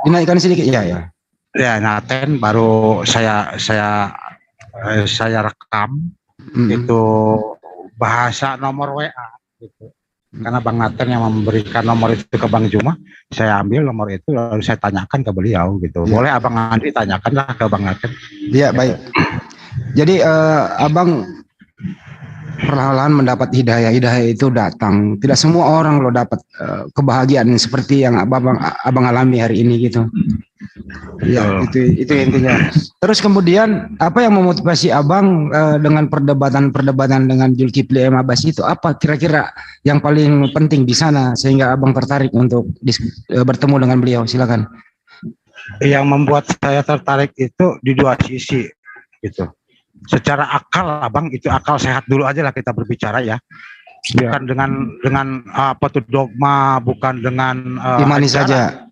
Dinaikkan sedikit ya. Ya Naten baru saya rekam itu bahasa nomor WA gitu. Karena Bang Naten yang memberikan nomor itu ke Bang Juma, saya ambil nomor itu lalu saya tanyakan ke beliau gitu. Boleh Abang Andri tanyakanlah ke Bang Naten. Iya baik. Jadi Abang perlahan mendapat hidayah itu datang. Tidak semua orang lo dapat kebahagiaan seperti yang abang alami hari ini gitu. Ya itu intinya. Terus kemudian apa yang memotivasi abang dengan perdebatan dengan Zulkifli M. Abbas itu? Apa kira-kira yang paling penting di sana sehingga abang tertarik untuk bertemu dengan beliau? Silakan. Yang membuat saya tertarik itu di dua sisi gitu. Secara akal abang itu akal sehat dulu aja lah kita berbicara ya, bukan dengan apa tuh dogma, bukan dengan imani saja,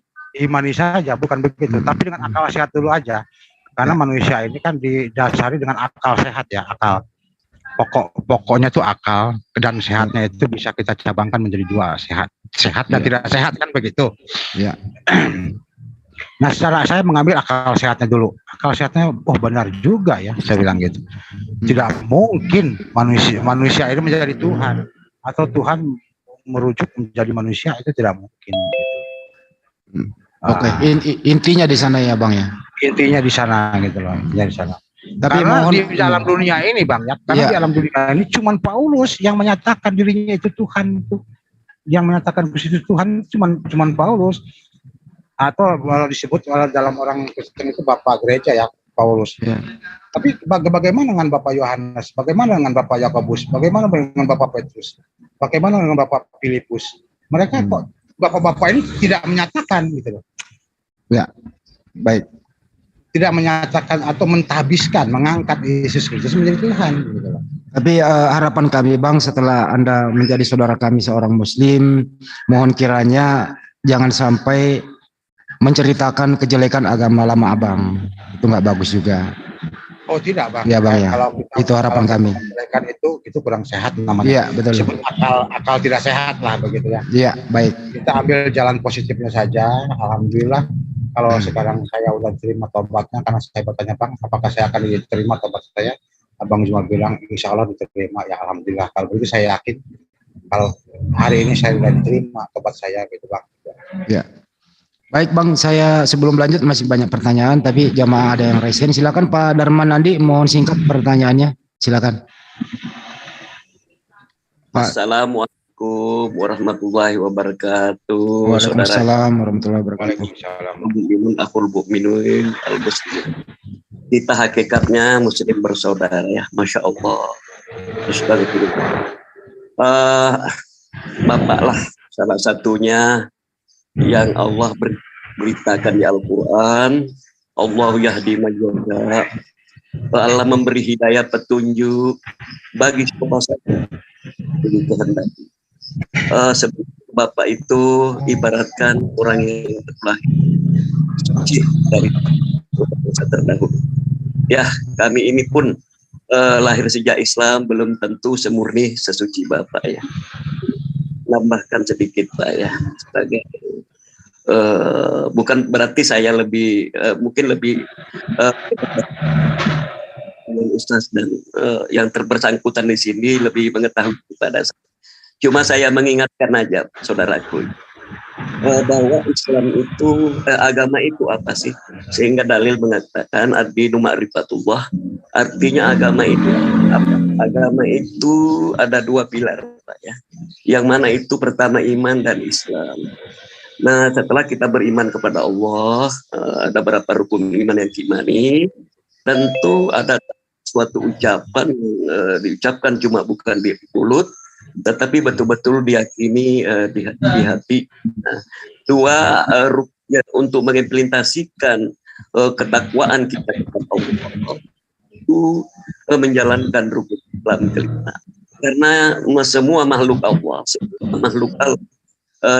bukan begitu, tapi dengan akal sehat dulu aja, karena manusia ini kan didasari dengan akal sehat ya, akal pokoknya tuh akal dan sehatnya itu bisa kita cabangkan menjadi dua, sehat dan tidak sehat kan begitu ya. Nah, secara saya mengambil akal sehatnya dulu. Akal sehatnya, benar juga ya, saya bilang gitu. Tidak mungkin manusia ini menjadi Tuhan atau Tuhan merujuk menjadi manusia, itu tidak mungkin. Oke, intinya di sana ya, Bang ya. Intinya di sana gitu loh, intinya di sana. Tapi karena di dalam dunia ini, Bang ya, karena di dalam dunia ini cuman Paulus yang menyatakan dirinya itu Tuhan itu. Yang menyatakan itu Tuhan cuman Paulus. Atau kalau disebut dalam orang Kristen itu Bapak Gereja ya, Paulus. Ya. Tapi bagaimana dengan Bapak Yohanes? Bagaimana dengan Bapak Yakobus? Bagaimana dengan Bapak Petrus? Bagaimana dengan Bapak Filipus? Mereka kok Bapak-bapak ini tidak menyatakan gitu loh. Ya, baik. Tidak menyatakan atau mentahbiskan, mengangkat Yesus Kristus menjadi Tuhan gitu loh. Tapi harapan kami Bang, setelah Anda menjadi saudara kami seorang Muslim, mohon kiranya jangan sampai menceritakan kejelekan agama lama abang. Itu nggak bagus juga. Oh tidak bang. Ya bang ya. Kalau Itu harapan kami. Mereka itu kurang sehat namanya. Iya betul. Disebut akal tidak sehat lah begitu ya. Iya baik. Kita ambil jalan positifnya saja. Alhamdulillah. Kalau sekarang saya udah terima tobatnya, karena saya bertanya bang, apakah saya akan diterima tobat saya? Abang cuma bilang, insya Allah diterima. Ya alhamdulillah. Kalau begitu saya yakin kalau hari ini saya sudah diterima tobat saya gitu bang. Ya. Baik bang, saya sebelum lanjut masih banyak pertanyaan, tapi jamaah ada yang raise hand. Silakan Pak Darman Nandi, mohon singkat pertanyaannya. Silakan. Pak. Assalamualaikum warahmatullahi wabarakatuh. Waalaikumsalam warahmatullahi wabarakatuh. Akhul mukminin al-muslim. Kita hakikatnya muslim bersaudara ya, masya Allah. Bapak lah salah satunya yang Allah beritakan di Al-Quran. Allah yahdi man yasha. Allah memberi hidayah petunjuk bagi siapa saja yang kehendaki. Bapak itu ibaratkan orang yang terlahir suci dari dosa terdahulu. Ya, kami ini pun lahir sejak Islam belum tentu semurni sesuci Bapak ya. Nambahkan sedikit Pak ya, sebagai bukan berarti saya lebih mungkin lebih Ustaz dan yang bersangkutan di sini lebih mengetahui pada saya. Cuma saya mengingatkan aja saudaraku bahwa Islam itu agama itu apa sih? Sehingga dalil mengatakan ad-dinu ma'rifatullah, artinya agama itu apa? Agama itu ada dua pilar Pak ya. Yang mana itu pertama iman dan Islam. Nah, setelah kita beriman kepada Allah, ada beberapa rukun iman yang diimani. Tentu ada suatu ucapan diucapkan cuma bukan di mulut, tetapi betul-betul diyakini di hati. Nah, dua rukun untuk mengimplementasikan ketakwaan kita kepada Allah itu menjalankan rukun Islam kelima. Karena semua makhluk Allah, semua makhluk Allah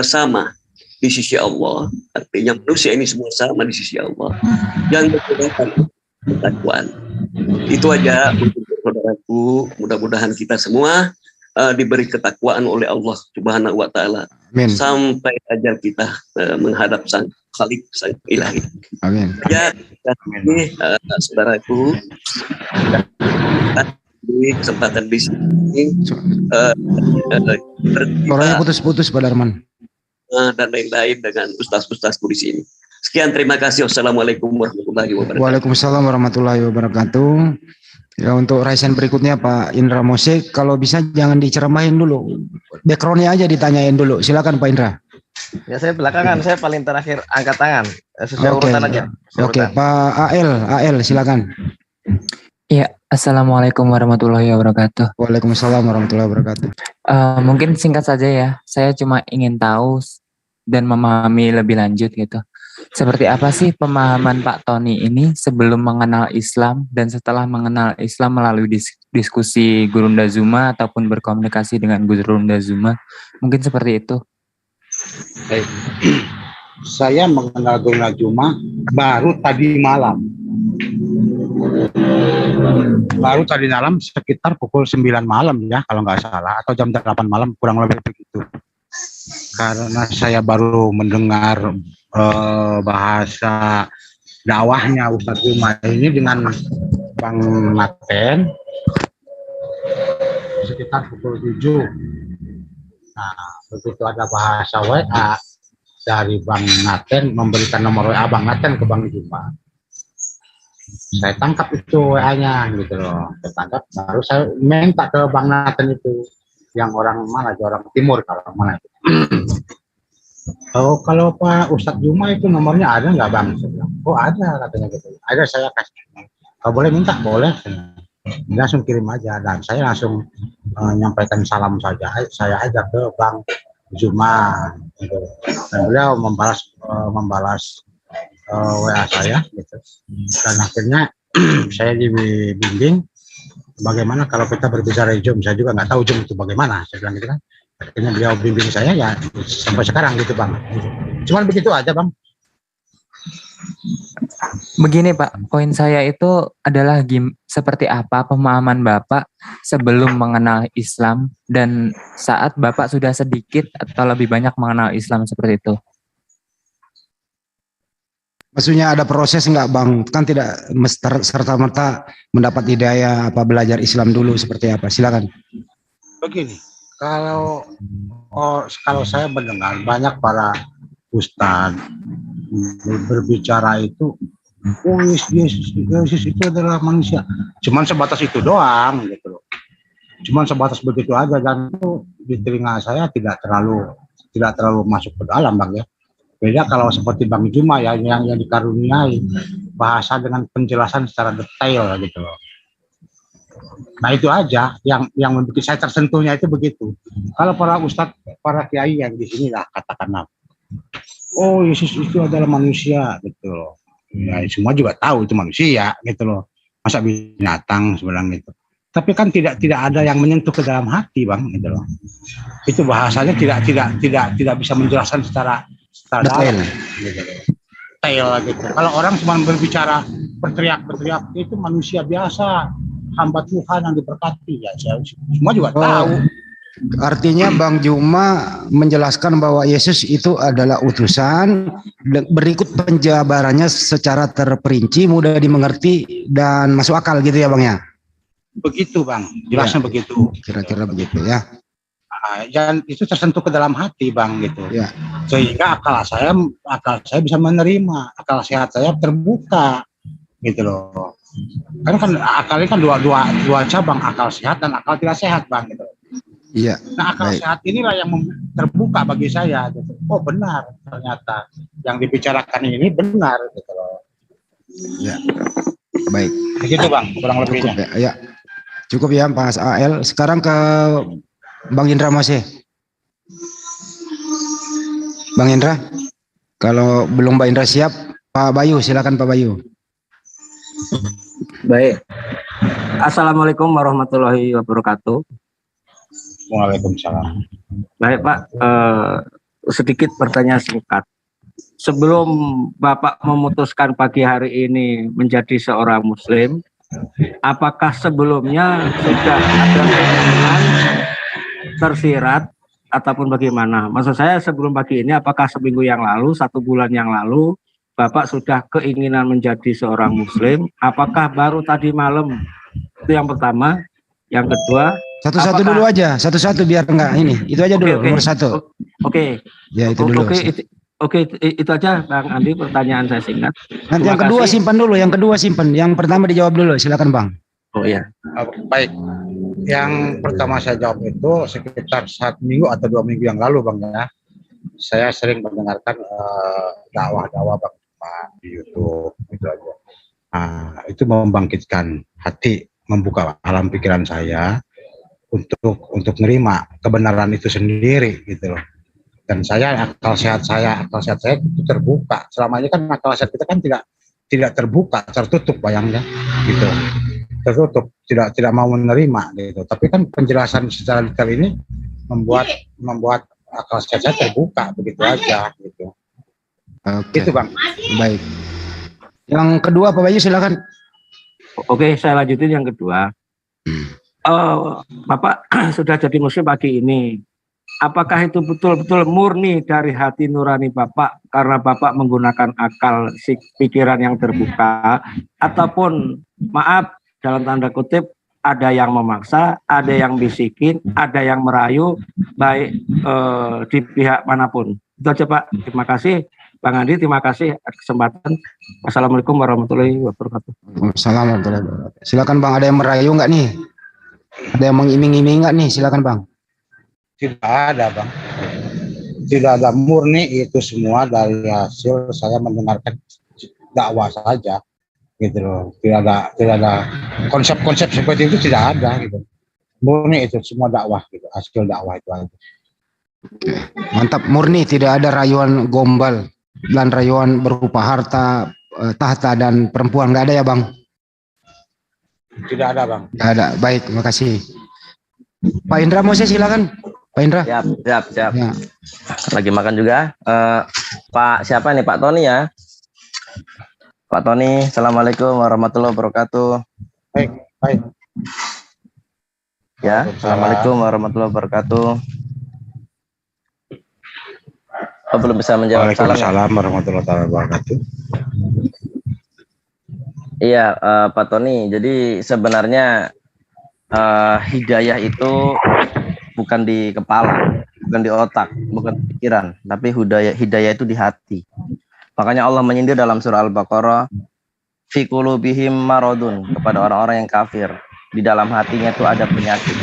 sama di sisi Allah, artinya manusia ini semua sama di sisi Allah. Yang menggunakan ketakwaan. Itu aja untuk saudaraku. Mudah-mudahan kita semua diberi ketakwaan oleh Allah Subhanahu Wa Taala sampai ajal kita menghadap Sang Khalik, Sang Ilahi. Amin. Ya, ini saudaraku. Di kesempatan di sini orangnya putus-putus Pak Darman dan lain-lain dengan ustaz-ustazku di sini. Sekian, terima kasih. Wassalamualaikum warahmatullahi wabarakatuh. Waalaikumsalam warahmatullahi wabarakatuh. Ya, untuk raisan berikutnya Pak Indra Mose, kalau bisa jangan diceramahin dulu, backgroundnya aja ditanyain dulu. Silakan Pak Indra. Ya saya belakangan, saya paling terakhir angkat tangan sesuai urutan aja. Oke, Pak AL silakan. Ya, assalamualaikum warahmatullahi wabarakatuh. Waalaikumsalam warahmatullahi wabarakatuh. Mungkin singkat saja ya, saya cuma ingin tahu dan memahami lebih lanjut gitu. Seperti apa sih pemahaman Pak Tony ini sebelum mengenal Islam dan setelah mengenal Islam melalui diskusi Gurunda Zuma ataupun berkomunikasi dengan Gurunda Zuma? Mungkin seperti itu. Baik. Saya mengenal Gurunda Zuma baru tadi malam. Baru tadi malam sekitar pukul 9 malam ya kalau nggak salah, atau jam 8 malam kurang lebih begitu. Karena saya baru mendengar bahasa dakwahnya Ustadz Zuma ini dengan Bang Naten sekitar pukul 7. Nah, begitu ada bahasa WA dari Bang Naten memberikan nomor WA Bang Naten ke Bang Zuma. Saya tangkap itu WA-nya gitu loh. Saya tangkap, baru saya minta ke Bang Naten itu, yang orang mana, orang timur kalau mana itu. Oh, kalau Pak Ustadz Zuma itu nomornya ada nggak Bang? Saya bilang, oh ada katanya gitu. Ada, saya kasih. Kalau boleh minta, boleh. Dia langsung kirim aja, dan saya langsung menyampaikan salam saja. Saya ajak ke Bang Zuma. Gitu. Dan beliau membalas WA saya gitu. Dan akhirnya saya dibimbing bagaimana kalau kita berbicara Zoom. Saya juga nggak tahu Zoom itu bagaimana, saya bilang gitu kan. Akhirnya beliau bimbing saya ya sampai sekarang gitu Bang. Cuman begitu aja Bang. Begini Pak, poin saya itu adalah seperti apa pemahaman Bapak sebelum mengenal Islam dan saat Bapak sudah sedikit atau lebih banyak mengenal Islam seperti itu. Maksudnya ada proses nggak Bang? Kan tidak serta-merta mendapat hidayah apa belajar Islam dulu seperti apa? Silakan. Begini, kalau saya mendengar banyak para ustadz berbicara itu, oh Yesus itu adalah manusia. Cuman sebatas itu doang gitu loh. Cuman sebatas begitu aja, dan itu di telinga saya tidak terlalu masuk ke dalam Bang ya. Beda kalau seperti Bang Juma ya yang dikaruniai bahasa dengan penjelasan secara detail gitu loh. Nah itu aja yang membuat saya tersentuhnya itu begitu. Kalau para ustadz, para kiai yang di sini lah katakanlah, oh Yesus itu adalah manusia gitu loh. Ya semua juga tahu itu manusia gitu loh. Masa binatang sebenarnya itu. Tapi kan tidak ada yang menyentuh ke dalam hati Bang gitu loh. Itu bahasanya tidak bisa menjelaskan secara dalam gitu loh. Detail gitu. Kalau orang cuma berbicara berteriak itu manusia biasa, hamba Tuhan yang diberkati ya. Semua juga tahu. Artinya Bang Juma menjelaskan bahwa Yesus itu adalah utusan, berikut penjabarannya secara terperinci, mudah dimengerti dan masuk akal gitu ya Bang ya? Begitu Bang, jelasnya ya, begitu. Kira-kira begitu ya. Dan itu tersentuh ke dalam hati Bang gitu. Ya. Sehingga akal saya bisa menerima, akal sehat saya terbuka gitu loh. Kan akalnya kan dua cabang, akal sehat dan akal tidak sehat Bang gitu. Iya. Nah akal sehat inilah yang terbuka bagi saya gitu. Oh benar ternyata yang dibicarakan ini benar gitu loh. Ya. Baik. Begitu Bang, kurang lebihnya. Cukup ya. Cukup ya Pak AL. Sekarang ke Bang Indra masih. Bang Indra. Kalau belum Bang Indra siap, Pak Bayu silakan Pak Bayu. Baik. Assalamualaikum warahmatullahi wabarakatuh. Waalaikumsalam. Baik Pak, sedikit pertanyaan singkat. Sebelum Bapak memutuskan pagi hari ini menjadi seorang Muslim, apakah sebelumnya sudah ada keinginan tersirat ataupun bagaimana? Maksud saya sebelum pagi ini, apakah seminggu yang lalu, 1 bulan yang lalu, Bapak sudah keinginan menjadi seorang Muslim? Apakah baru tadi malam? Itu yang pertama. Yang kedua, satu-satu dulu aja, satu-satu biar enggak ini. Itu aja dulu, nomor 1. Oke. Ya itu dulu. Oke, itu aja Bang Andi, pertanyaan saya singkat. Nanti yang kedua simpan dulu, yang kedua simpan. Yang pertama dijawab dulu, silakan Bang. Oh iya. Baik. Yang pertama saya jawab itu sekitar 1 minggu atau 2 minggu yang lalu Bang ya. Saya sering mendengarkan dakwah-dakwah Bang di YouTube gitu aja. Nah, itu membangkitkan hati, membuka alam pikiran saya untuk menerima kebenaran itu sendiri gitu loh. Dan akal sehat saya itu terbuka. Selama ini kan akal sehat kita kan tidak terbuka, tertutup bayangnya gitu. Tertutup, tidak mau menerima gitu. Tapi kan penjelasan secara detail ini membuat akal sehat saya terbuka begitu aja gitu. Oke. Itu Bang. Baik. Yang kedua Pak Bayu silakan. Oke, saya lanjutin yang kedua. Bapak sudah jadi Muslim pagi ini. Apakah itu betul-betul murni dari hati nurani Bapak karena Bapak menggunakan akal pikiran yang terbuka, ataupun maaf dalam tanda kutip ada yang memaksa, ada yang bisikin, ada yang merayu, baik di pihak manapun. Itu aja Pak. Terima kasih. Bang Andi, terima kasih atas kesempatan. Assalamualaikum warahmatullahi wabarakatuh. Waalaikumsalam warahmatullahi wabarakatuh. Silakan Bang, ada yang merayu nggak nih? Ada yang mengiming-iming nggak nih? Silakan Bang. Tidak ada Bang. Tidak ada, murni itu semua dari hasil saya mendengarkan dakwah saja gitu loh. Tidak ada konsep-konsep seperti itu, tidak ada gitu. Murni itu semua dakwah gitu, hasil dakwah itu aja. Oke. Mantap, murni, tidak ada rayuan gombal dan rayuan berupa harta, tahta dan perempuan, nggak ada ya Bang? Tidak ada Bang. Nggak ada. Baik, terima kasih. Pak Indra Moses silakan. Pak Indra. Siap. Ya. Lagi makan juga. Pak siapa nih? Pak Tony ya. Pak Tony, assalamualaikum warahmatullahi wabarakatuh. Baik. Ya, assalamualaikum warahmatullahi wabarakatuh. Oh, belum bisa menjawab. Waalaikumsalam warahmatullahi wabarakatuh. Iya, Pak Tony. Jadi sebenarnya hidayah itu bukan di kepala, bukan di otak, bukan di pikiran, tapi hidayah itu di hati. Makanya Allah menyindir dalam surah Al-Baqarah, fi qulubihim maradun, kepada orang-orang yang kafir. Di dalam hatinya itu ada penyakit.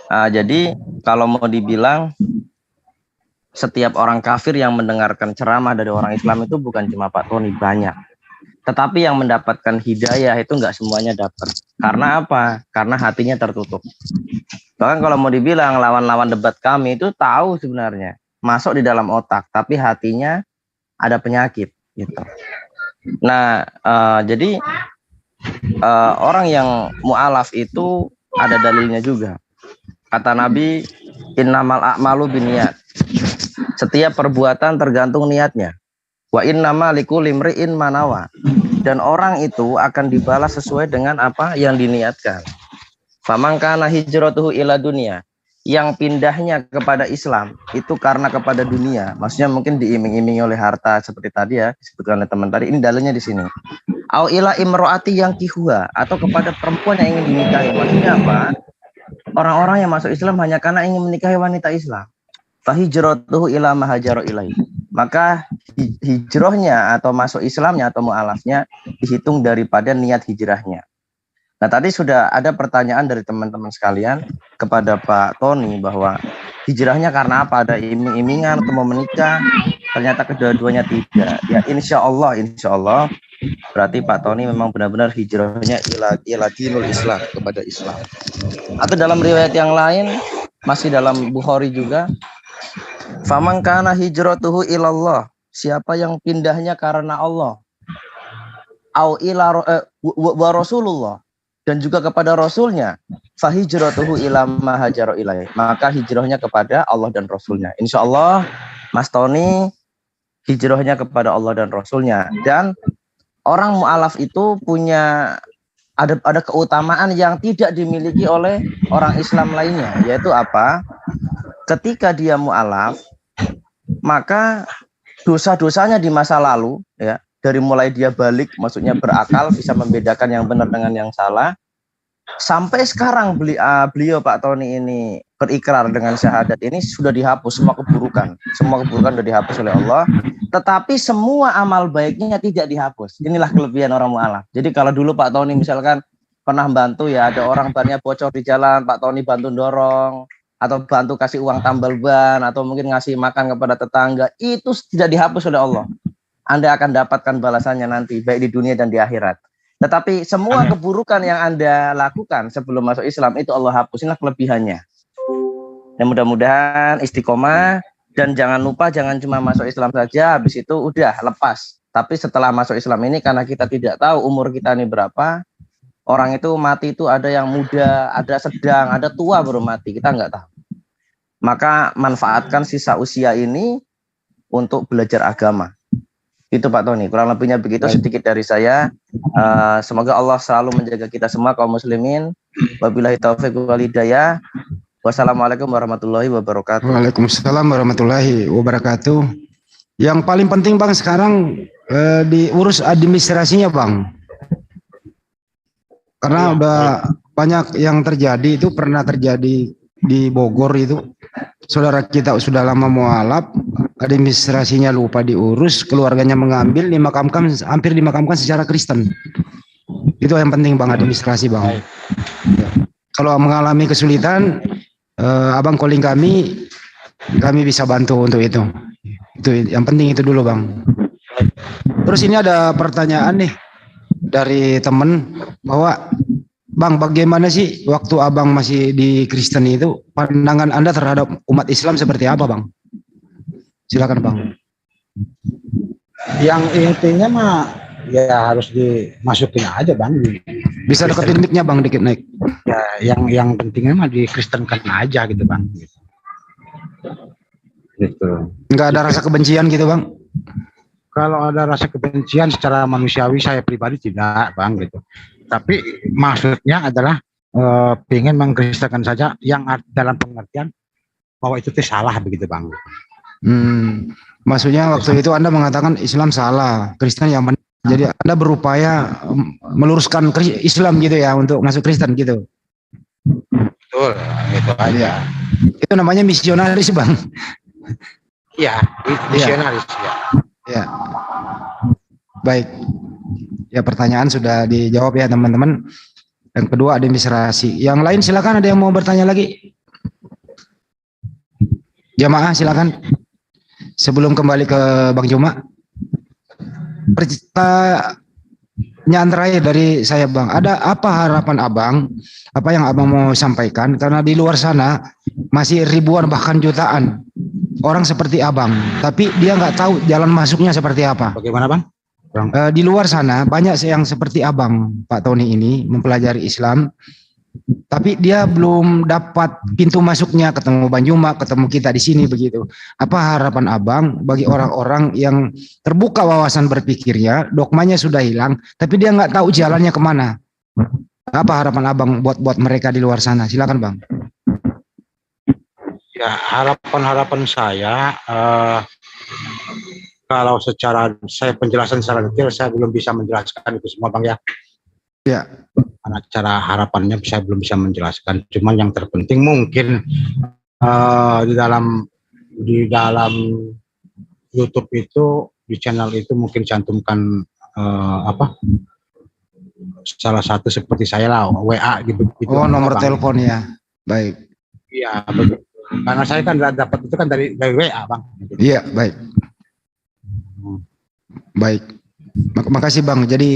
Jadi kalau mau dibilang setiap orang kafir yang mendengarkan ceramah dari orang Islam itu bukan cuma Pak Tony, banyak. Tetapi yang mendapatkan hidayah itu enggak semuanya dapat. Karena apa? Karena hatinya tertutup. Bahkan kalau mau dibilang lawan-lawan debat kami itu tahu sebenarnya masuk di dalam otak, tapi hatinya ada penyakit gitu. Nah, jadi orang yang mu'alaf itu ada dalilnya juga. Kata Nabi, innamal a'malu binniyat. Setiap perbuatan tergantung niatnya. Wa innama likulli imri'in ma nawa. Dan orang itu akan dibalas sesuai dengan apa yang diniatkan. Faman kana hijratuhu ila dunia, yang pindahnya kepada Islam itu karena kepada dunia, maksudnya mungkin diiming-imingi oleh harta seperti tadi ya disebutkan oleh teman tadi, ini dalilnya di sini. Au ila imroati yang kihua, atau kepada perempuan yang ingin dinikahi. Maksudnya apa? Orang-orang yang masuk Islam hanya karena ingin menikahi wanita Islam. Fahijratuhu ila mahajaro ilaihi. Maka hijrahnya atau masuk Islamnya atau mu'alafnya dihitung daripada niat hijrahnya. Nah, tadi sudah ada pertanyaan dari teman-teman sekalian kepada Pak Tony bahwa hijrahnya karena apa? Ada iming-imingan atau mau menikah? Ternyata kedua-duanya tidak. Ya, insya Allah berarti Pak Tony memang benar-benar hijrahnya ila dinul Islam, kepada Islam. Atau dalam riwayat yang lain, masih dalam Bukhari juga, faman kana hijratuhu ilallah, siapa yang pindahnya karena Allah, au ila wa Rasulullah, dan juga kepada Rasulnya, fahijratuhu ila ma hajara ilaih, maka hijrahnya kepada Allah dan Rasulnya. Insya Allah Mas Tony hijrahnya kepada Allah dan Rasulnya. Dan orang mu'alaf itu punya ada keutamaan yang tidak dimiliki oleh orang Islam lainnya, yaitu apa? Ketika dia mu'alaf, maka dosa-dosanya di masa lalu, ya, dari mulai dia balik, maksudnya berakal, bisa membedakan yang benar dengan yang salah, sampai sekarang beliau Pak Tony ini berikrar dengan syahadat ini sudah dihapus semua keburukan sudah dihapus oleh Allah, tetapi semua amal baiknya tidak dihapus. Inilah kelebihan orang mu'alaf. Jadi kalau dulu Pak Tony misalkan pernah bantu, ya ada orang bannya bocor di jalan, Pak Tony bantu dorong, atau bantu kasih uang tambal ban, atau mungkin ngasih makan kepada tetangga, itu tidak dihapus oleh Allah. Anda akan dapatkan balasannya nanti, baik di dunia dan di akhirat. Tetapi semua keburukan yang Anda lakukan sebelum masuk Islam, itu Allah hapus. Inilah kelebihannya. Dan mudah-mudahan istiqomah, dan jangan lupa, jangan cuma masuk Islam saja, habis itu udah lepas. Tapi setelah masuk Islam ini, karena kita tidak tahu umur kita ini berapa, orang itu mati itu ada yang muda, ada sedang, ada tua baru mati, kita nggak tahu. Maka manfaatkan sisa usia ini untuk belajar agama. Itu Pak Tony, kurang lebihnya begitu sedikit dari saya. Semoga Allah selalu menjaga kita semua kaum muslimin. Wabillahi taufiq wal hidayah. Wassalamualaikum warahmatullahi wabarakatuh. Waalaikumsalam warahmatullahi wabarakatuh. Yang paling penting Bang sekarang diurus administrasinya Bang. Karena udah banyak yang terjadi, itu pernah terjadi di Bogor itu. Saudara kita sudah lama mualaf, administrasinya lupa diurus, keluarganya mengambil, hampir dimakamkan secara Kristen. Itu yang penting Bang, administrasi Bang. Ya. Kalau mengalami kesulitan, Abang calling kami bisa bantu untuk itu. Itu yang penting itu dulu Bang. Terus ini ada pertanyaan nih dari teman bahwa Bang, bagaimana sih waktu Abang masih di Kristen itu, pandangan Anda terhadap umat Islam seperti apa Bang? Silakan Bang. Yang intinya mah ya harus dimasukin aja Bang. Bisa deketin mic-nya Bang, dikit naik. Ya, yang pentingnya mah dikristenkan aja gitu Bang. Gitu. Nggak ada rasa kebencian gitu Bang? Kalau ada rasa kebencian secara manusiawi saya pribadi tidak, Bang, gitu. Tapi maksudnya adalah pengen mengkristenkan saja yang dalam pengertian bahwa itu salah begitu, Bang. Maksudnya waktu itu Anda mengatakan Islam salah, Kristen yang benar. Jadi Anda berupaya meluruskan Islam gitu ya untuk masuk Kristen gitu. Betul, itu aja. Itu namanya misionaris, Bang. Iya, misionaris ya. Ya. Baik. Ya, pertanyaan sudah dijawab ya teman-teman. Yang kedua administrasi. Yang lain silakan, ada yang mau bertanya lagi? Jamaah silakan. Sebelum kembali ke Bang Juma. Pertanyaan terakhir dari saya Bang. Ada apa harapan Abang? Apa yang Abang mau sampaikan? Karena di luar sana masih ribuan bahkan jutaan orang seperti Abang, tapi dia nggak tahu jalan masuknya seperti apa. Bagaimana Bang? Di luar sana banyak yang seperti Abang, Pak Tony ini mempelajari Islam, tapi dia belum dapat pintu masuknya, ketemu Bang Juma, ketemu kita di sini begitu. Apa harapan Abang bagi orang-orang yang terbuka wawasan berpikirnya, dogmanya sudah hilang, tapi dia nggak tahu jalannya kemana? Apa harapan Abang buat mereka di luar sana? Silakan Bang. Ya, harapan saya kalau saya penjelasan secara detail saya belum bisa menjelaskan itu semua Bang ya. Ya. Karena cara harapannya saya belum bisa menjelaskan. Cuman yang terpenting mungkin di dalam YouTube itu, di channel itu mungkin cantumkan salah satu seperti saya lah, WA gitu. Oh, nomor telepon ya. Baik. Iya, betul. Karena saya kan dapat itu kan dari WA Bang. Iya, baik. Baik. Makasih Bang. Jadi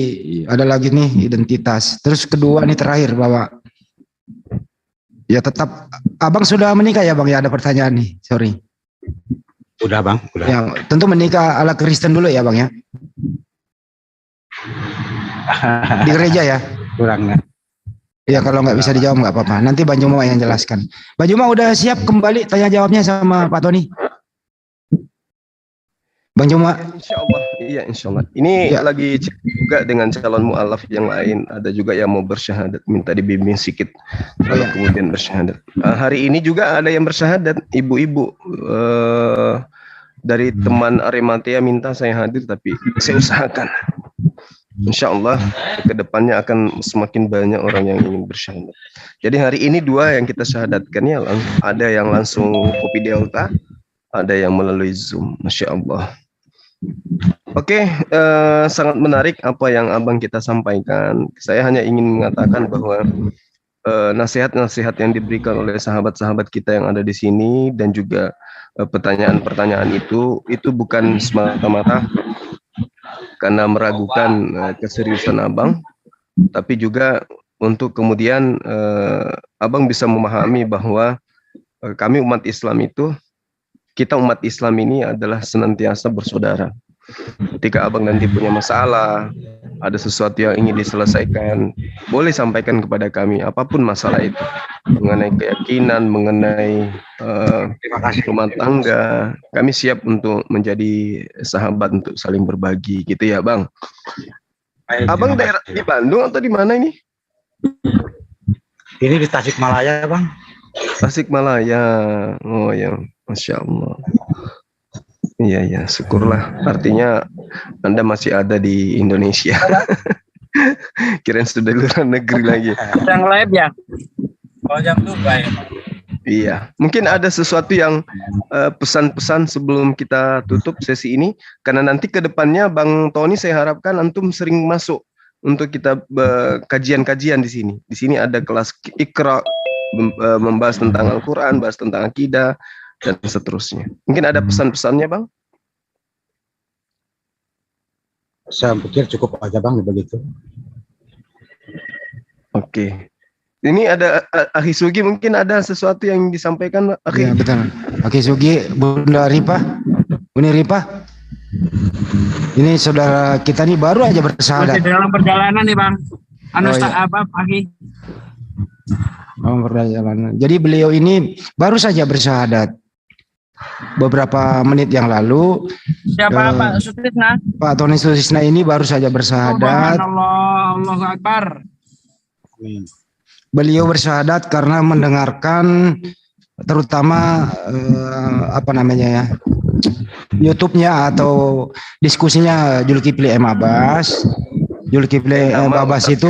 ada lagi nih identitas. Terus kedua nih terakhir Bapak. Ya tetap Abang sudah menikah ya Bang ya, ada pertanyaan nih. Sorry. Udah Bang, udah. Ya, tentu menikah ala Kristen dulu ya Bang ya. Di gereja ya? Kurangnya. Ya kalau nggak bisa dijawab nggak apa-apa. Nanti Bang Juma yang jelaskan. Bang Juma udah siap kembali tanya jawabnya sama Pak Tony? Bang Juma. Insya Allah, iya insya Allah. Ini lagi cek juga dengan calon mu'alaf yang lain. Ada juga yang mau bersyahadat, minta dibimbing sedikit. Lalu kemudian bersyahadat. Hari ini juga ada yang bersyahadat, ibu-ibu. Dari teman Arematea minta saya hadir, tapi saya usahakan. Insya Allah kedepannya akan semakin banyak orang yang ingin bersyahadat. Jadi hari ini dua yang kita syahadatkan ya, ada yang langsung Kopi Delta, ada yang melalui Zoom. Masya Allah. Oke, sangat menarik apa yang Abang kita sampaikan. Saya hanya ingin mengatakan bahwa nasihat-nasihat yang diberikan oleh sahabat-sahabat kita yang ada di sini dan juga pertanyaan-pertanyaan itu bukan semata-mata karena meragukan keseriusan Abang, tapi juga untuk kemudian Abang bisa memahami bahwa kami umat Islam itu, kita umat Islam ini adalah senantiasa bersaudara. Ketika Abang nanti punya masalah, ada sesuatu yang ingin diselesaikan, boleh sampaikan kepada kami apapun masalah itu, mengenai keyakinan, mengenai rumah tangga. Kami siap untuk menjadi sahabat untuk saling berbagi, gitu ya Bang. Abang daerah di Bandung atau di mana ini? Ini di Tasikmalaya Bang. Tasikmalaya. Oh ya, Masya Allah. Iya, syukurlah. Artinya Anda masih ada di Indonesia. Kirain sudah luar negeri lagi. Yang live ya? Kalau jam Dubai. Iya, mungkin ada sesuatu yang pesan-pesan sebelum kita tutup sesi ini. Karena nanti ke depannya Bang Tony saya harapkan Antum sering masuk untuk kita kajian-kajian di sini. Di sini ada kelas Iqra, membahas tentang Al-Quran, bahas tentang akidah, dan seterusnya. Mungkin ada pesan-pesannya Bang? Saya pikir cukup aja Bang begitu. Oke. Ini ada Akhi Sugi, mungkin ada sesuatu yang disampaikan Akhi? Iya betul. Akhi Sugi, Bunda Ripa, Uni Ripa. Ini saudara kita nih baru aja bersyahadat. Masih dalam perjalanan nih Bang. Akhi. Oh, perjalanan. Jadi beliau ini baru saja bersyahadat. beberapa menit yang lalu. Siapa Pak Sutisna? Pak Tony Sutisna ini baru saja bersyahadat. Subhanallah, Allahu Akbar. Beliau bersyahadat karena mendengarkan terutama YouTube-nya atau diskusinya Zulkifli M. Abbas. Zulkifli M. Abbas itu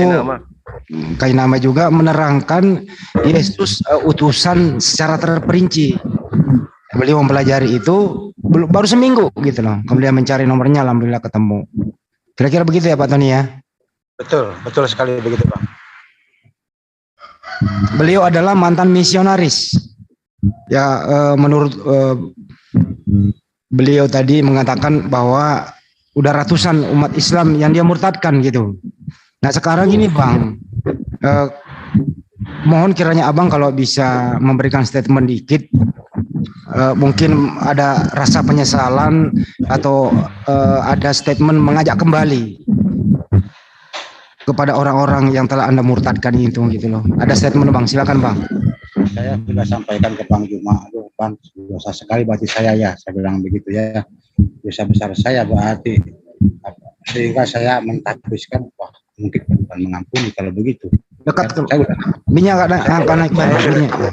Kainama juga menerangkan Yesus utusan secara terperinci. Beliau mempelajari itu baru seminggu gitu loh. Kemudian mencari nomornya, alhamdulillah ketemu. Kira-kira begitu ya Pak Tony ya? Betul sekali begitu Bang. Beliau adalah mantan misionaris. Ya, menurut beliau tadi mengatakan bahwa udah ratusan umat Islam yang dia murtadkan gitu. Nah sekarang ini Bang, mohon kiranya Abang kalau bisa memberikan statement dikit, mungkin ada rasa penyesalan atau ada statement mengajak kembali kepada orang-orang yang telah Anda murtadkan itu gitu loh. Ada statement Bang, silakan Bang. Saya sudah sampaikan ke Bang Juma, aduh Bang, dosa sekali berarti saya ya, saya bilang begitu ya. Dosa besar saya berarti, sehingga saya mentahbiskan, wah mungkin Tuhan mengampuni kalau begitu. Dekat ke minyak akan naik minyak.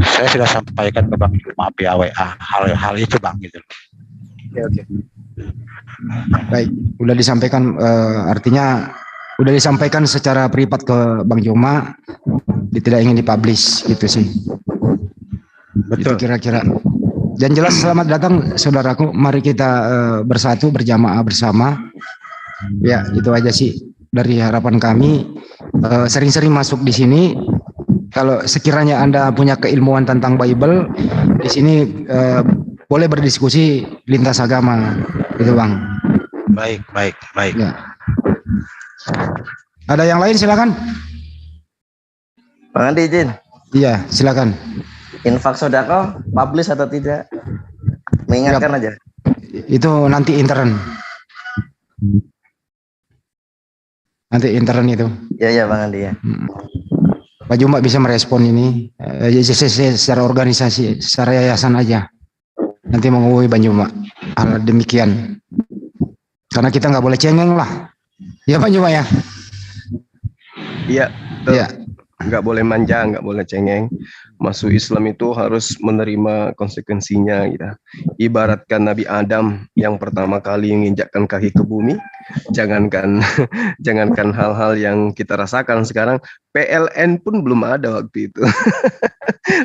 Saya sudah sampaikan ke Bang Juma via WA hal itu Bang gitu. Oke. Baik, udah disampaikan artinya udah disampaikan secara privat ke Bang Juma, tidak ingin dipublish gitu sih. Betul. Itu kira-kira. Dan jelas selamat datang saudaraku, mari kita bersatu berjamaah bersama. Ya, itu aja sih dari harapan kami. Sering-sering masuk di sini. Kalau sekiranya Anda punya keilmuan tentang Bible, di sini boleh berdiskusi lintas agama, gitu Bang. Baik. Ya. Ada yang lain silakan. Bang Andi izin. Iya, silakan. Infak sodako, publish atau tidak? Mengingatkan aja. Itu nanti intern. Nanti intern itu. Ya Bang Andi ya. Pak Juma bisa merespon ini secara organisasi, secara yayasan aja. Nanti menghubungi Pak Juma. Hal demikian. Karena kita nggak boleh cengeng lah. Ya Pak Juma ya. Iya. Iya. Nggak boleh manja, nggak boleh cengeng. Masuk Islam itu harus menerima konsekuensinya gitu. Ibaratkan Nabi Adam yang pertama kali menginjakkan kaki ke bumi, jangankan hal-hal yang kita rasakan sekarang, PLN pun belum ada waktu itu.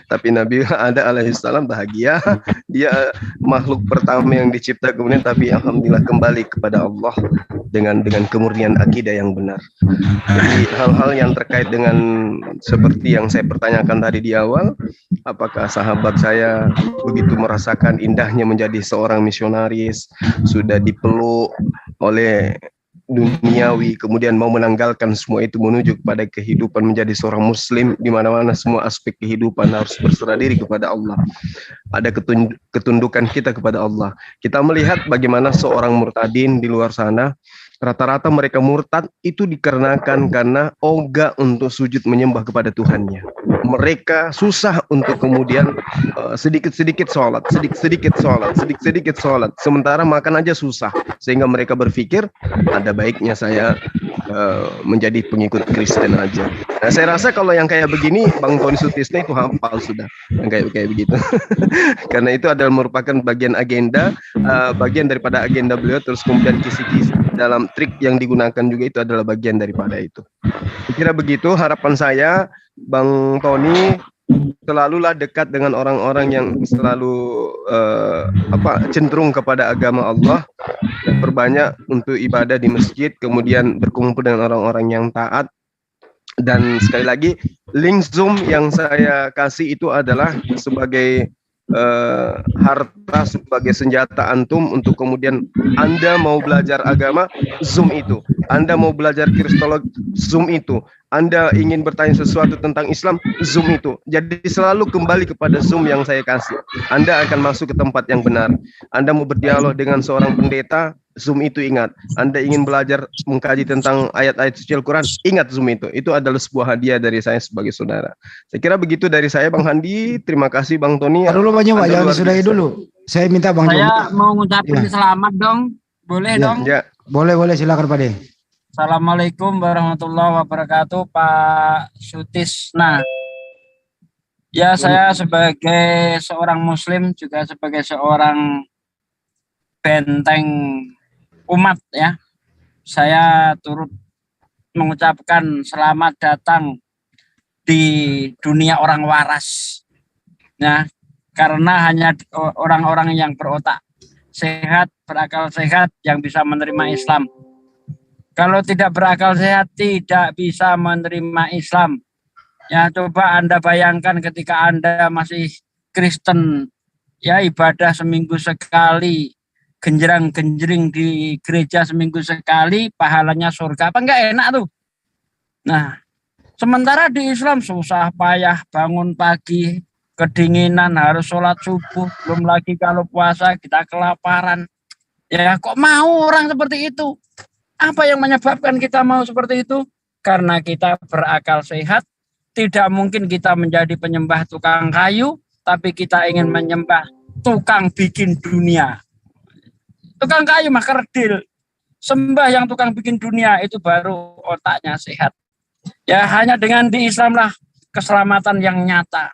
Tapi Nabi Adam alaihissalam bahagia, dia makhluk pertama yang dicipta kemudian, tapi alhamdulillah kembali kepada Allah dengan kemurnian akidah yang benar. Jadi hal-hal yang terkait dengan seperti yang saya pertanyakan tadi di awal, apakah sahabat saya begitu merasakan indahnya menjadi seorang misionaris, sudah dipeluk oleh duniawi, kemudian mau menanggalkan semua itu menuju kepada kehidupan menjadi seorang muslim, di mana-mana semua aspek kehidupan harus berserah diri kepada Allah. Ada ketundukan kita kepada Allah. Kita melihat bagaimana seorang murtadin di luar sana, rata-rata mereka murtad itu dikarenakan karena ogah untuk sujud menyembah kepada Tuhannya. Mereka susah untuk kemudian sedikit-sedikit sholat, sedikit-sedikit sholat. Sementara makan aja susah, sehingga mereka berpikir ada baiknya saya menjadi pengikut Kristen aja. Nah, saya rasa kalau yang kayak begini, Bang Tony Sutisna itu hafal sudah yang kayak begitu. Karena itu adalah merupakan bagian daripada agenda beliau, terus kemudian kisi-kisi dalam trik yang digunakan juga itu adalah bagian daripada itu. Kira begitu harapan saya, Bang Tony selalulah dekat dengan orang-orang yang selalu cenderung kepada agama Allah, perbanyak untuk ibadah di masjid, kemudian berkumpul dengan orang-orang yang taat. Dan sekali lagi, link Zoom yang saya kasih itu adalah sebagai harta, sebagai senjata antum untuk kemudian Anda mau belajar agama, Zoom itu. Anda mau belajar Kristologi, Zoom itu. Anda ingin bertanya sesuatu tentang Islam, Zoom itu. Jadi selalu kembali kepada Zoom yang saya kasih. Anda akan masuk ke tempat yang benar. Anda mau berdialog dengan seorang pendeta, Zoom itu ingat. Anda ingin belajar mengkaji tentang ayat-ayat suci Al-Quran, ingat Zoom itu. Itu adalah sebuah hadiah dari saya sebagai saudara. Saya kira begitu dari saya, Bang Handi. Terima kasih, Bang Tony. Dulu Bang Juma, jangan disudahi dulu. Saya minta Bang Juma. Saya mau ngucapin selamat dong. Boleh dong? Ya. Boleh, silakan Pak De. Assalamualaikum warahmatullahi wabarakatuh, Pak Sutisna. Ya, saya sebagai seorang Muslim, juga sebagai seorang benteng umat ya, saya turut mengucapkan selamat datang di dunia orang waras ya, karena hanya orang-orang yang berotak sehat, berakal sehat yang bisa menerima Islam. Kalau tidak berakal sehat tidak bisa menerima Islam ya. Coba Anda bayangkan ketika Anda masih Kristen ya, ibadah seminggu sekali, genjerang-genjering di gereja seminggu sekali, pahalanya surga, apa enggak enak tuh? Nah, sementara di Islam susah payah, bangun pagi, kedinginan, harus sholat subuh, belum lagi kalau puasa kita kelaparan. Ya, kok mau orang seperti itu? Apa yang menyebabkan kita mau seperti itu? Karena kita berakal sehat, tidak mungkin kita menjadi penyembah tukang kayu, tapi kita ingin menyembah tukang bikin dunia. Tukang kayu mah kerdil, sembah yang tukang bikin dunia, itu baru otaknya sehat. Ya, hanya dengan di Islam lah keselamatan yang nyata.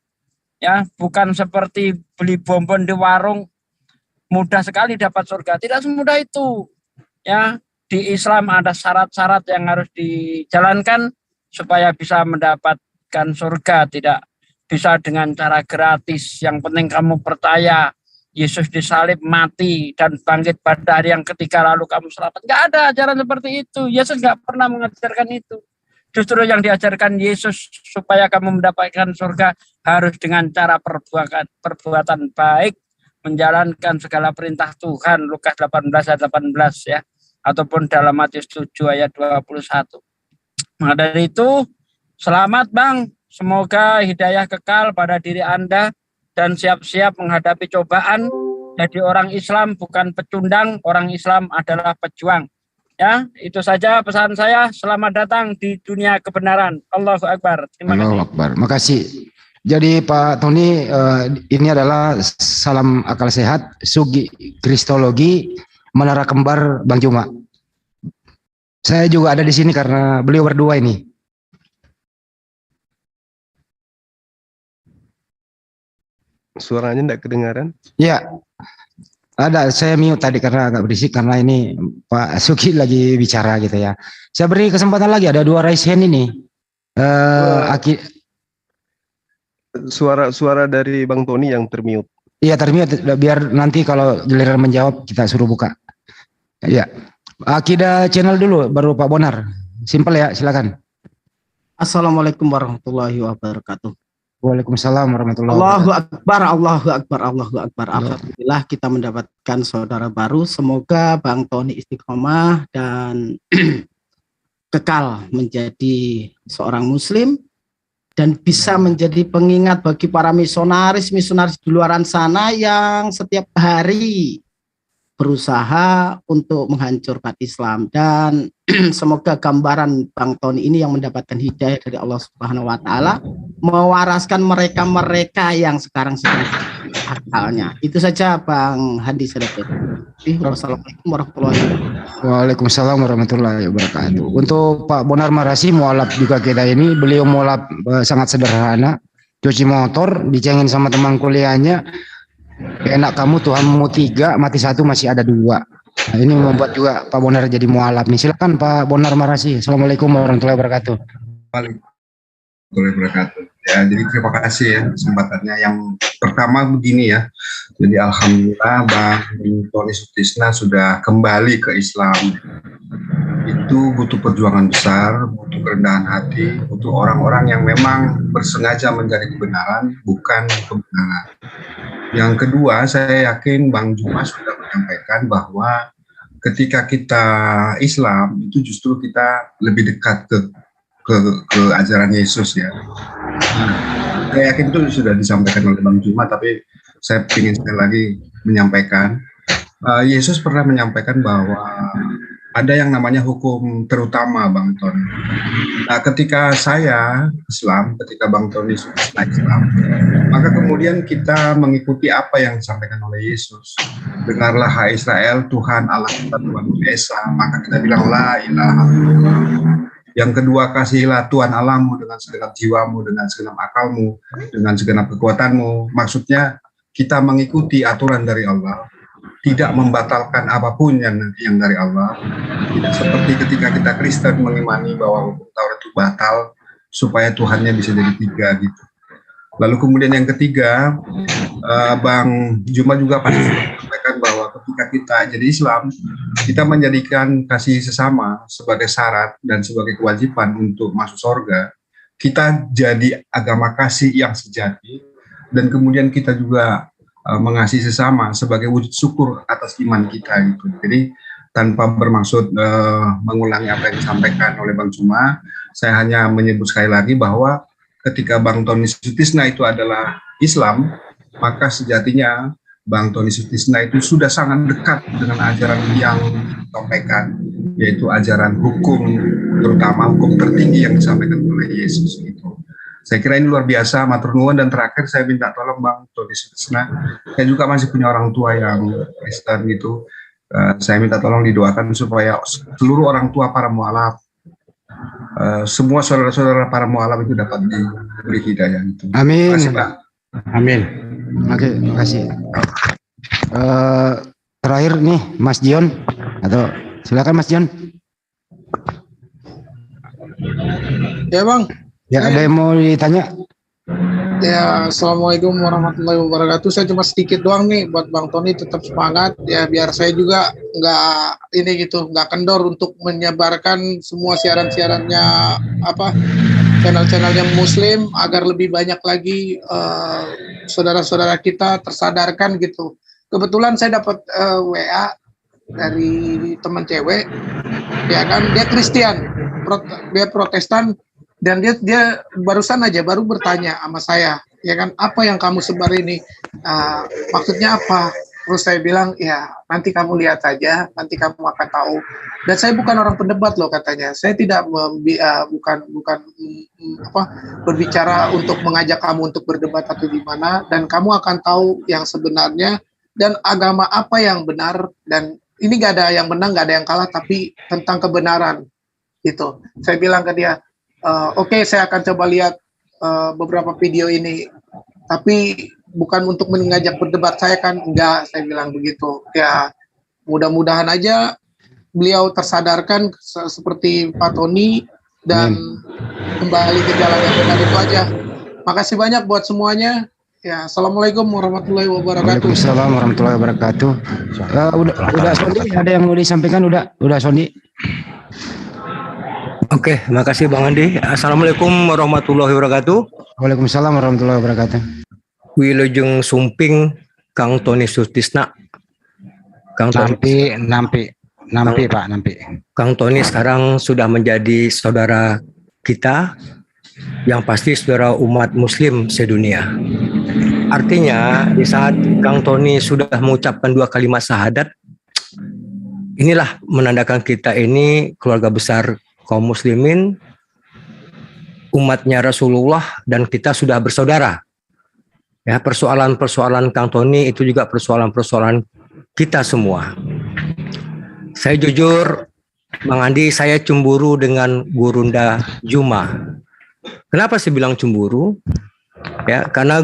Ya, bukan seperti beli bonbon di warung mudah sekali dapat surga. Tidak semudah itu. Ya, di Islam ada syarat-syarat yang harus dijalankan supaya bisa mendapatkan surga. Tidak bisa dengan cara gratis. Yang penting kamu percaya Yesus disalib, mati, dan bangkit pada hari yang ketiga lalu kamu selamat. Nggak ada ajaran seperti itu. Yesus nggak pernah mengajarkan itu. Justru yang diajarkan Yesus supaya kamu mendapatkan surga harus dengan cara perbuatan baik, menjalankan segala perintah Tuhan, Lukas 18 ayat 18 ya, ataupun dalam Matius 7 ayat 21. Maka dari itu, selamat Bang, semoga hidayah kekal pada diri Anda, dan siap-siap menghadapi cobaan. Jadi orang Islam bukan pecundang, orang Islam adalah pejuang. Ya, itu saja pesan saya. Selamat datang di dunia kebenaran. Allahu Akbar. Terima kasih. Allahu Akbar. Makasih. Jadi Pak Tony, ini adalah salam akal sehat, Sugi Kristologi, Menara Kembar Bang Juma. Saya juga ada di sini karena beliau berdua ini. Suaranya enggak kedengaran? Ya, ada. Saya mute tadi karena agak berisik karena ini Pak Suki lagi bicara gitu ya. Saya beri kesempatan lagi, ada 2 raise hand ini. Suara dari Bang Tony yang termute. Iya, termute, biar nanti kalau giliran menjawab kita suruh buka. Ya, Akidah channel dulu, baru Pak Bonar. Simpel ya, silakan. Assalamualaikum warahmatullahi wabarakatuh. Waalaikumsalam warahmatullahi Allahu wabarakatuh. Akbar, Allahu Akbar, Allahu Akbar. Alhamdulillah kita mendapatkan saudara baru. Semoga Bang Tony istiqomah dan kekal menjadi seorang muslim dan bisa menjadi pengingat bagi para misionaris di luar sana yang setiap hari berusaha untuk menghancurkan Islam. Dan semoga gambaran Bang Tony ini yang mendapatkan hidayah dari Allah Subhanahu wa Ta'ala mewaraskan mereka yang sekarang sedang akalnya. Itu saja Bang Hadi Sedepet. Wassalamualaikum warahmatullahi wabarakatuh. Waalaikumsalam warahmatullahi wabarakatuh. Untuk Pak Bonar Marasi, mualaf juga kita ini, beliau mualaf sangat sederhana, cuci motor, dicengin sama teman kuliahnya, enak kamu Tuhanmu 3, mati 1 masih ada 2. Nah, ini membuat juga Pak Bonar jadi mualaf nih. Silakan Pak Bonar Marasi. Assalamualaikum warahmatullahi wabarakatuh. Waalaikumsalam wabarakatuh. Ya, jadi terima kasih ya kesempatannya. Yang pertama begini ya. Jadi alhamdulillah Bang Tony Sutisna sudah kembali ke Islam. Itu butuh perjuangan besar, butuh kerendahan hati, butuh orang-orang yang memang bersengaja mencari kebenaran, bukan kebenaran. Yang kedua, saya yakin Bang Juma sudah menyampaikan bahwa ketika kita Islam itu justru kita lebih dekat ke ajaran Yesus ya. Saya yakin itu sudah disampaikan oleh Bang Juma, tapi saya ingin sekali lagi menyampaikan Yesus pernah menyampaikan bahwa ada yang namanya hukum terutama, Bang Tony. Nah, ketika saya Islam, ketika Bang Tony Islam, maka kemudian kita mengikuti apa yang disampaikan oleh Yesus. Dengarlah hai Israel, Tuhan Allah kita Tuhan Esa, maka kita bilang la ilaha illallah. Yang kedua, kasihilah Tuhan Allahmu dengan segenap jiwamu, dengan segenap akalmu, dengan segenap kekuatanmu. Maksudnya kita mengikuti aturan dari Allah, tidak membatalkan apapun yang dari Allah. Tidak seperti ketika kita Kristen mengimani bahwa hukum Taurat itu batal supaya Tuhannya bisa jadi 3 gitu. Lalu kemudian yang ketiga, Bang Juma juga pasti sampaikan bahwa ketika kita jadi Islam, kita menjadikan kasih sesama sebagai syarat dan sebagai kewajiban untuk masuk surga. Kita jadi agama kasih yang sejati, dan kemudian kita juga mengasihi sesama sebagai wujud syukur atas iman kita gitu. Jadi tanpa bermaksud mengulangi apa yang disampaikan oleh Bang Juma, saya hanya menyebut sekali lagi bahwa ketika Bang Tony Sutisna itu adalah Islam, maka sejatinya Bang Tony Sutisna itu sudah sangat dekat dengan ajaran yang disampaikan, yaitu ajaran hukum, terutama hukum tertinggi yang disampaikan oleh Yesus itu. Saya kira ini luar biasa, matur nuwun. Dan terakhir saya minta tolong Bang Tony Sutisna, saya juga masih punya orang tua yang Kristen gitu. Saya minta tolong didoakan supaya seluruh orang tua para mualaf, semua saudara-saudara para mualaf itu dapat diberi hidayah itu. Amin. Terima kasih, Pak. Amin. Oke, terima kasih. Terakhir nih Mas Dion, atau silakan Mas Dion. Ya Bang. Ya, ada yang mau ditanya? Ya, Assalamualaikum warahmatullahi wabarakatuh. Saya cuma sedikit doang nih buat Bang Tony, tetap semangat ya, biar saya juga nggak kendor untuk menyebarkan semua siaran-siarannya channel-channel yang Muslim, agar lebih banyak lagi saudara-saudara kita tersadarkan gitu. Kebetulan saya dapat WA dari teman cewek, ya kan, dia Kristen, dia Protestan. Dan dia barusan aja baru bertanya sama saya, ya kan, apa yang kamu sebar ini, maksudnya apa? Terus saya bilang, ya nanti kamu lihat saja, nanti kamu akan tahu. Dan saya bukan orang pendebat loh, katanya. Saya tidak berbicara untuk mengajak kamu untuk berdebat atau gimana. Dan kamu akan tahu yang sebenarnya dan agama apa yang benar. Dan ini nggak ada yang menang, nggak ada yang kalah, tapi tentang kebenaran gitu. Saya bilang ke dia, Oke, saya akan coba lihat beberapa video ini, tapi bukan untuk mengajak berdebat saya kan, enggak, saya bilang begitu. Ya, mudah-mudahan aja beliau tersadarkan seperti Pak Tony dan kembali ke jalan yang benar, itu aja. Makasih banyak buat semuanya. Ya, Assalamualaikum warahmatullahi wabarakatuh. Waalaikumsalam warahmatullahi wabarakatuh. Udah Sondi, ada yang mau disampaikan? Udah Sondi. Oke, makasih Bang Andi. Assalamualaikum warahmatullahi wabarakatuh. Waalaikumsalam warahmatullahi wabarakatuh. Wilujeng Sumping, Kang Tony Sutisna. Nampi Pak. Kang Tony sekarang sudah menjadi saudara kita, yang pasti saudara umat Muslim sedunia. Artinya di saat Kang Tony sudah mengucapkan 2 kalimat syahadat, inilah menandakan kita ini keluarga besar kaum muslimin, umatnya Rasulullah, dan kita sudah bersaudara. Ya, persoalan-persoalan Kang Tony itu juga persoalan-persoalan kita semua. Saya jujur, Bang Andi, saya cemburu dengan Gurunda Juma. Kenapa saya bilang cemburu? Ya, karena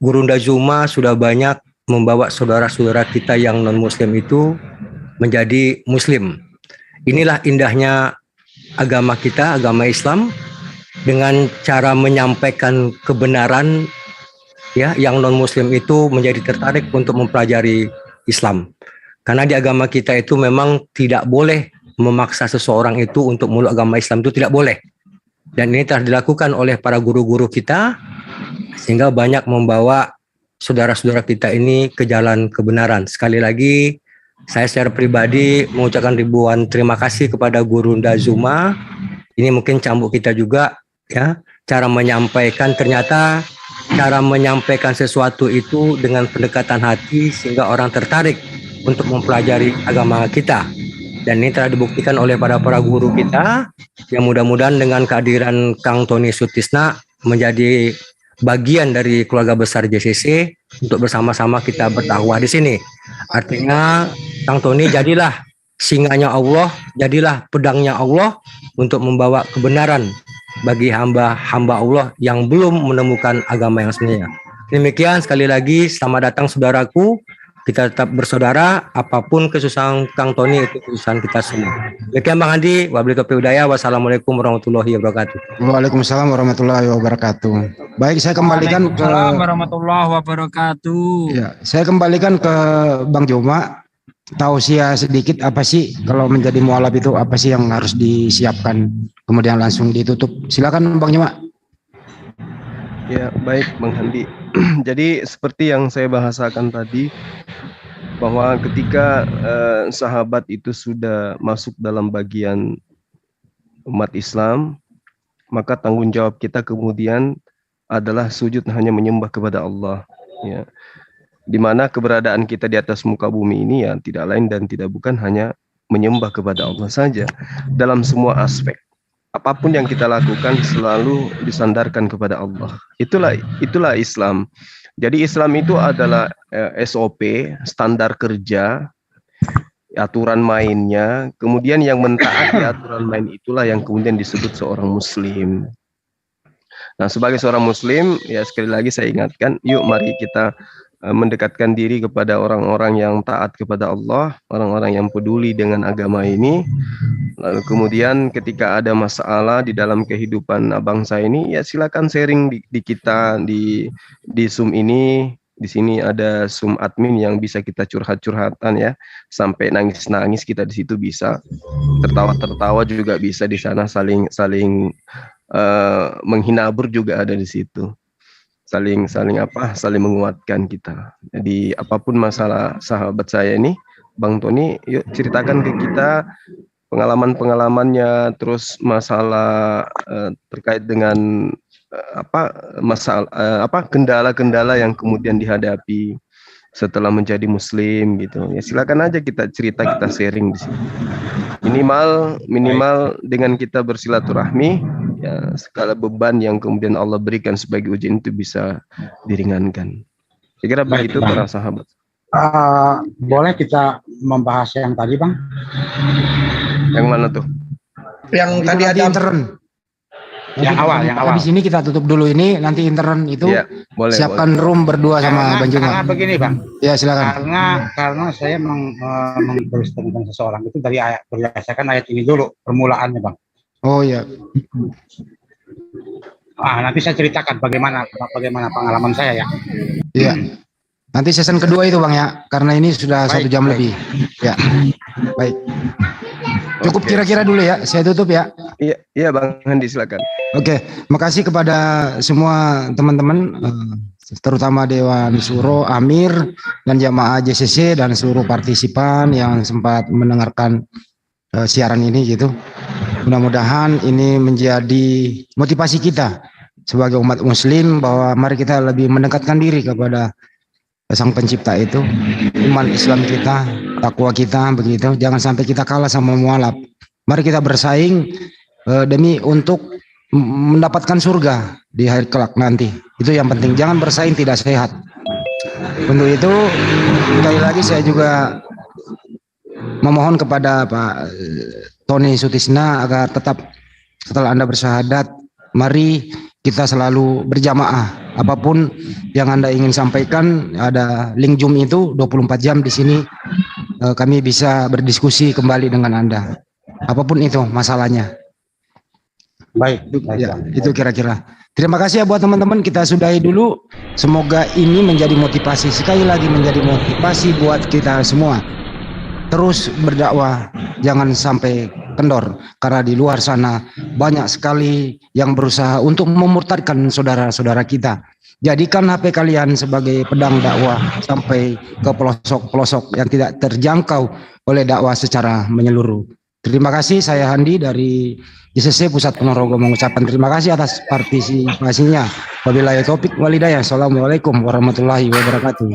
Gurunda Juma sudah banyak membawa saudara-saudara kita yang non-muslim itu menjadi muslim. Inilah indahnya agama kita, agama Islam, dengan cara menyampaikan kebenaran, ya, yang non muslim itu menjadi tertarik untuk mempelajari Islam. Karena di agama kita itu memang tidak boleh memaksa seseorang itu untuk meluk agama Islam, itu tidak boleh. Dan ini telah dilakukan oleh para guru-guru kita, sehingga banyak membawa saudara-saudara kita ini ke jalan kebenaran. Sekali lagi, saya secara pribadi mengucapkan ribuan terima kasih kepada Gurunda Zuma. Ini mungkin cambuk kita juga, ya, cara menyampaikan, ternyata cara menyampaikan sesuatu itu dengan pendekatan hati sehingga orang tertarik untuk mempelajari agama kita. Dan ini telah dibuktikan oleh para guru kita, yang mudah-mudahan dengan kehadiran Kang Tony Sutisna menjadi bagian dari keluarga besar JCC untuk bersama-sama kita berdakwah di sini. Artinya Kang Tony jadilah singanya Allah, jadilah pedangnya Allah untuk membawa kebenaran bagi hamba-hamba Allah yang belum menemukan agama yang sebenarnya. Demikian, sekali lagi selamat datang saudaraku. Kita tetap bersaudara, apapun kesusahan Kang Tony itu kesusahan kita semua. Demikian Bang Andi, wabillahi taufiq hidayah. Wassalamualaikum warahmatullahi wabarakatuh. Waalaikumsalam warahmatullahi wabarakatuh. Baik, saya kembalikan ke Waalaikumsalam warahmatullahi wabarakatuh. Ya, saya kembalikan ke Bang Joma. Tausiah sedikit, apa sih kalau menjadi mualaf itu apa sih yang harus disiapkan kemudian langsung ditutup? Silakan Bang Joma. Ya, baik Bang Handi. Jadi seperti yang saya bahasakan tadi, bahwa ketika sahabat itu sudah masuk dalam bagian umat Islam, maka tanggung jawab kita kemudian adalah sujud hanya menyembah kepada Allah. Ya. Di mana keberadaan kita di atas muka bumi ini ya tidak lain dan tidak bukan hanya menyembah kepada Allah saja. Dalam semua aspek, apapun yang kita lakukan selalu disandarkan kepada Allah. Itulah Islam. Jadi Islam itu adalah SOP, standar kerja, aturan mainnya. Kemudian yang mentaati aturan main itulah yang kemudian disebut seorang muslim. Nah, sebagai seorang muslim, ya sekali lagi saya ingatkan, yuk mari kita mendekatkan diri kepada orang-orang yang taat kepada Allah, orang-orang yang peduli dengan agama ini. Lalu kemudian ketika ada masalah di dalam kehidupan bangsa ini, ya silakan sharing di kita di Zoom ini. Di sini ada Zoom admin yang bisa kita curhat-curhatan ya, sampai nangis-nangis kita di situ bisa, tertawa-tertawa juga bisa di sana, saling menghinabur juga ada di situ. Saling menguatkan kita. Jadi apapun masalah sahabat saya ini, Bang Tony, yuk ceritakan ke kita pengalaman-pengalamannya, terus masalah terkait dengan kendala-kendala yang kemudian dihadapi setelah menjadi muslim gitu. Ya silakan aja kita cerita, kita sharing di sini. Minimal dengan kita bersilaturahmi, ya segala beban yang kemudian Allah berikan sebagai ujian itu bisa diringankan. Saya kira begitu para sahabat. Boleh kita membahas yang tadi Bang? Yang mana tuh? Yang itu tadi ada intern. Yang awal. Di sini kita tutup dulu ini, nanti intern itu ya, boleh, siapkan room berdua sama Bang Joma. Karena begini Bang. Ya silakan. Karena saya menulis tentang seseorang itu dari berdasarkan ayat ini dulu permulaannya Bang. Oh iya. Nanti saya ceritakan bagaimana pengalaman saya ya. Iya. Nanti season kedua itu Bang ya, karena ini sudah 1 jam lebih. Ya. Baik. Cukup kira-kira dulu ya, saya tutup ya. Iya Bang Handi, silakan. Oke, makasih kepada semua teman-teman, terutama Dewan Suro, Amir, dan jamaah JCC dan seluruh partisipan yang sempat mendengarkan siaran ini gitu. Mudah-mudahan ini menjadi motivasi kita sebagai umat muslim bahwa mari kita lebih mendekatkan diri kepada Sang Pencipta itu, iman Islam kita, takwa kita begitu. Jangan sampai kita kalah sama mualaf. Mari kita bersaing demi untuk mendapatkan surga di hari kelak nanti. Itu yang penting. Jangan bersaing tidak sehat. Untuk itu sekali lagi saya juga memohon kepada Pak Tony Sutisna agar tetap setelah Anda bersyahadat, mari kita selalu berjamaah. Apapun yang Anda ingin sampaikan, ada link Zoom itu 24 jam di sini. Kami bisa berdiskusi kembali dengan Anda. Apapun itu masalahnya. Baik. Ya, itu kira-kira. Terima kasih ya buat teman-teman. Kita sudahi dulu. Semoga ini menjadi motivasi. Sekali lagi menjadi motivasi buat kita semua. Terus berdakwah. Jangan sampai kendor. Karena di luar sana banyak sekali yang berusaha untuk memurtadkan saudara-saudara kita. Jadikan HP kalian sebagai pedang dakwah sampai ke pelosok-pelosok yang tidak terjangkau oleh dakwah secara menyeluruh. Terima kasih, saya Handi dari JCC Pusat Ponorogo mengucapkan terima kasih atas partisipasinya. Wabillahi taufik walhidayah. Assalamualaikum warahmatullahi wabarakatuh.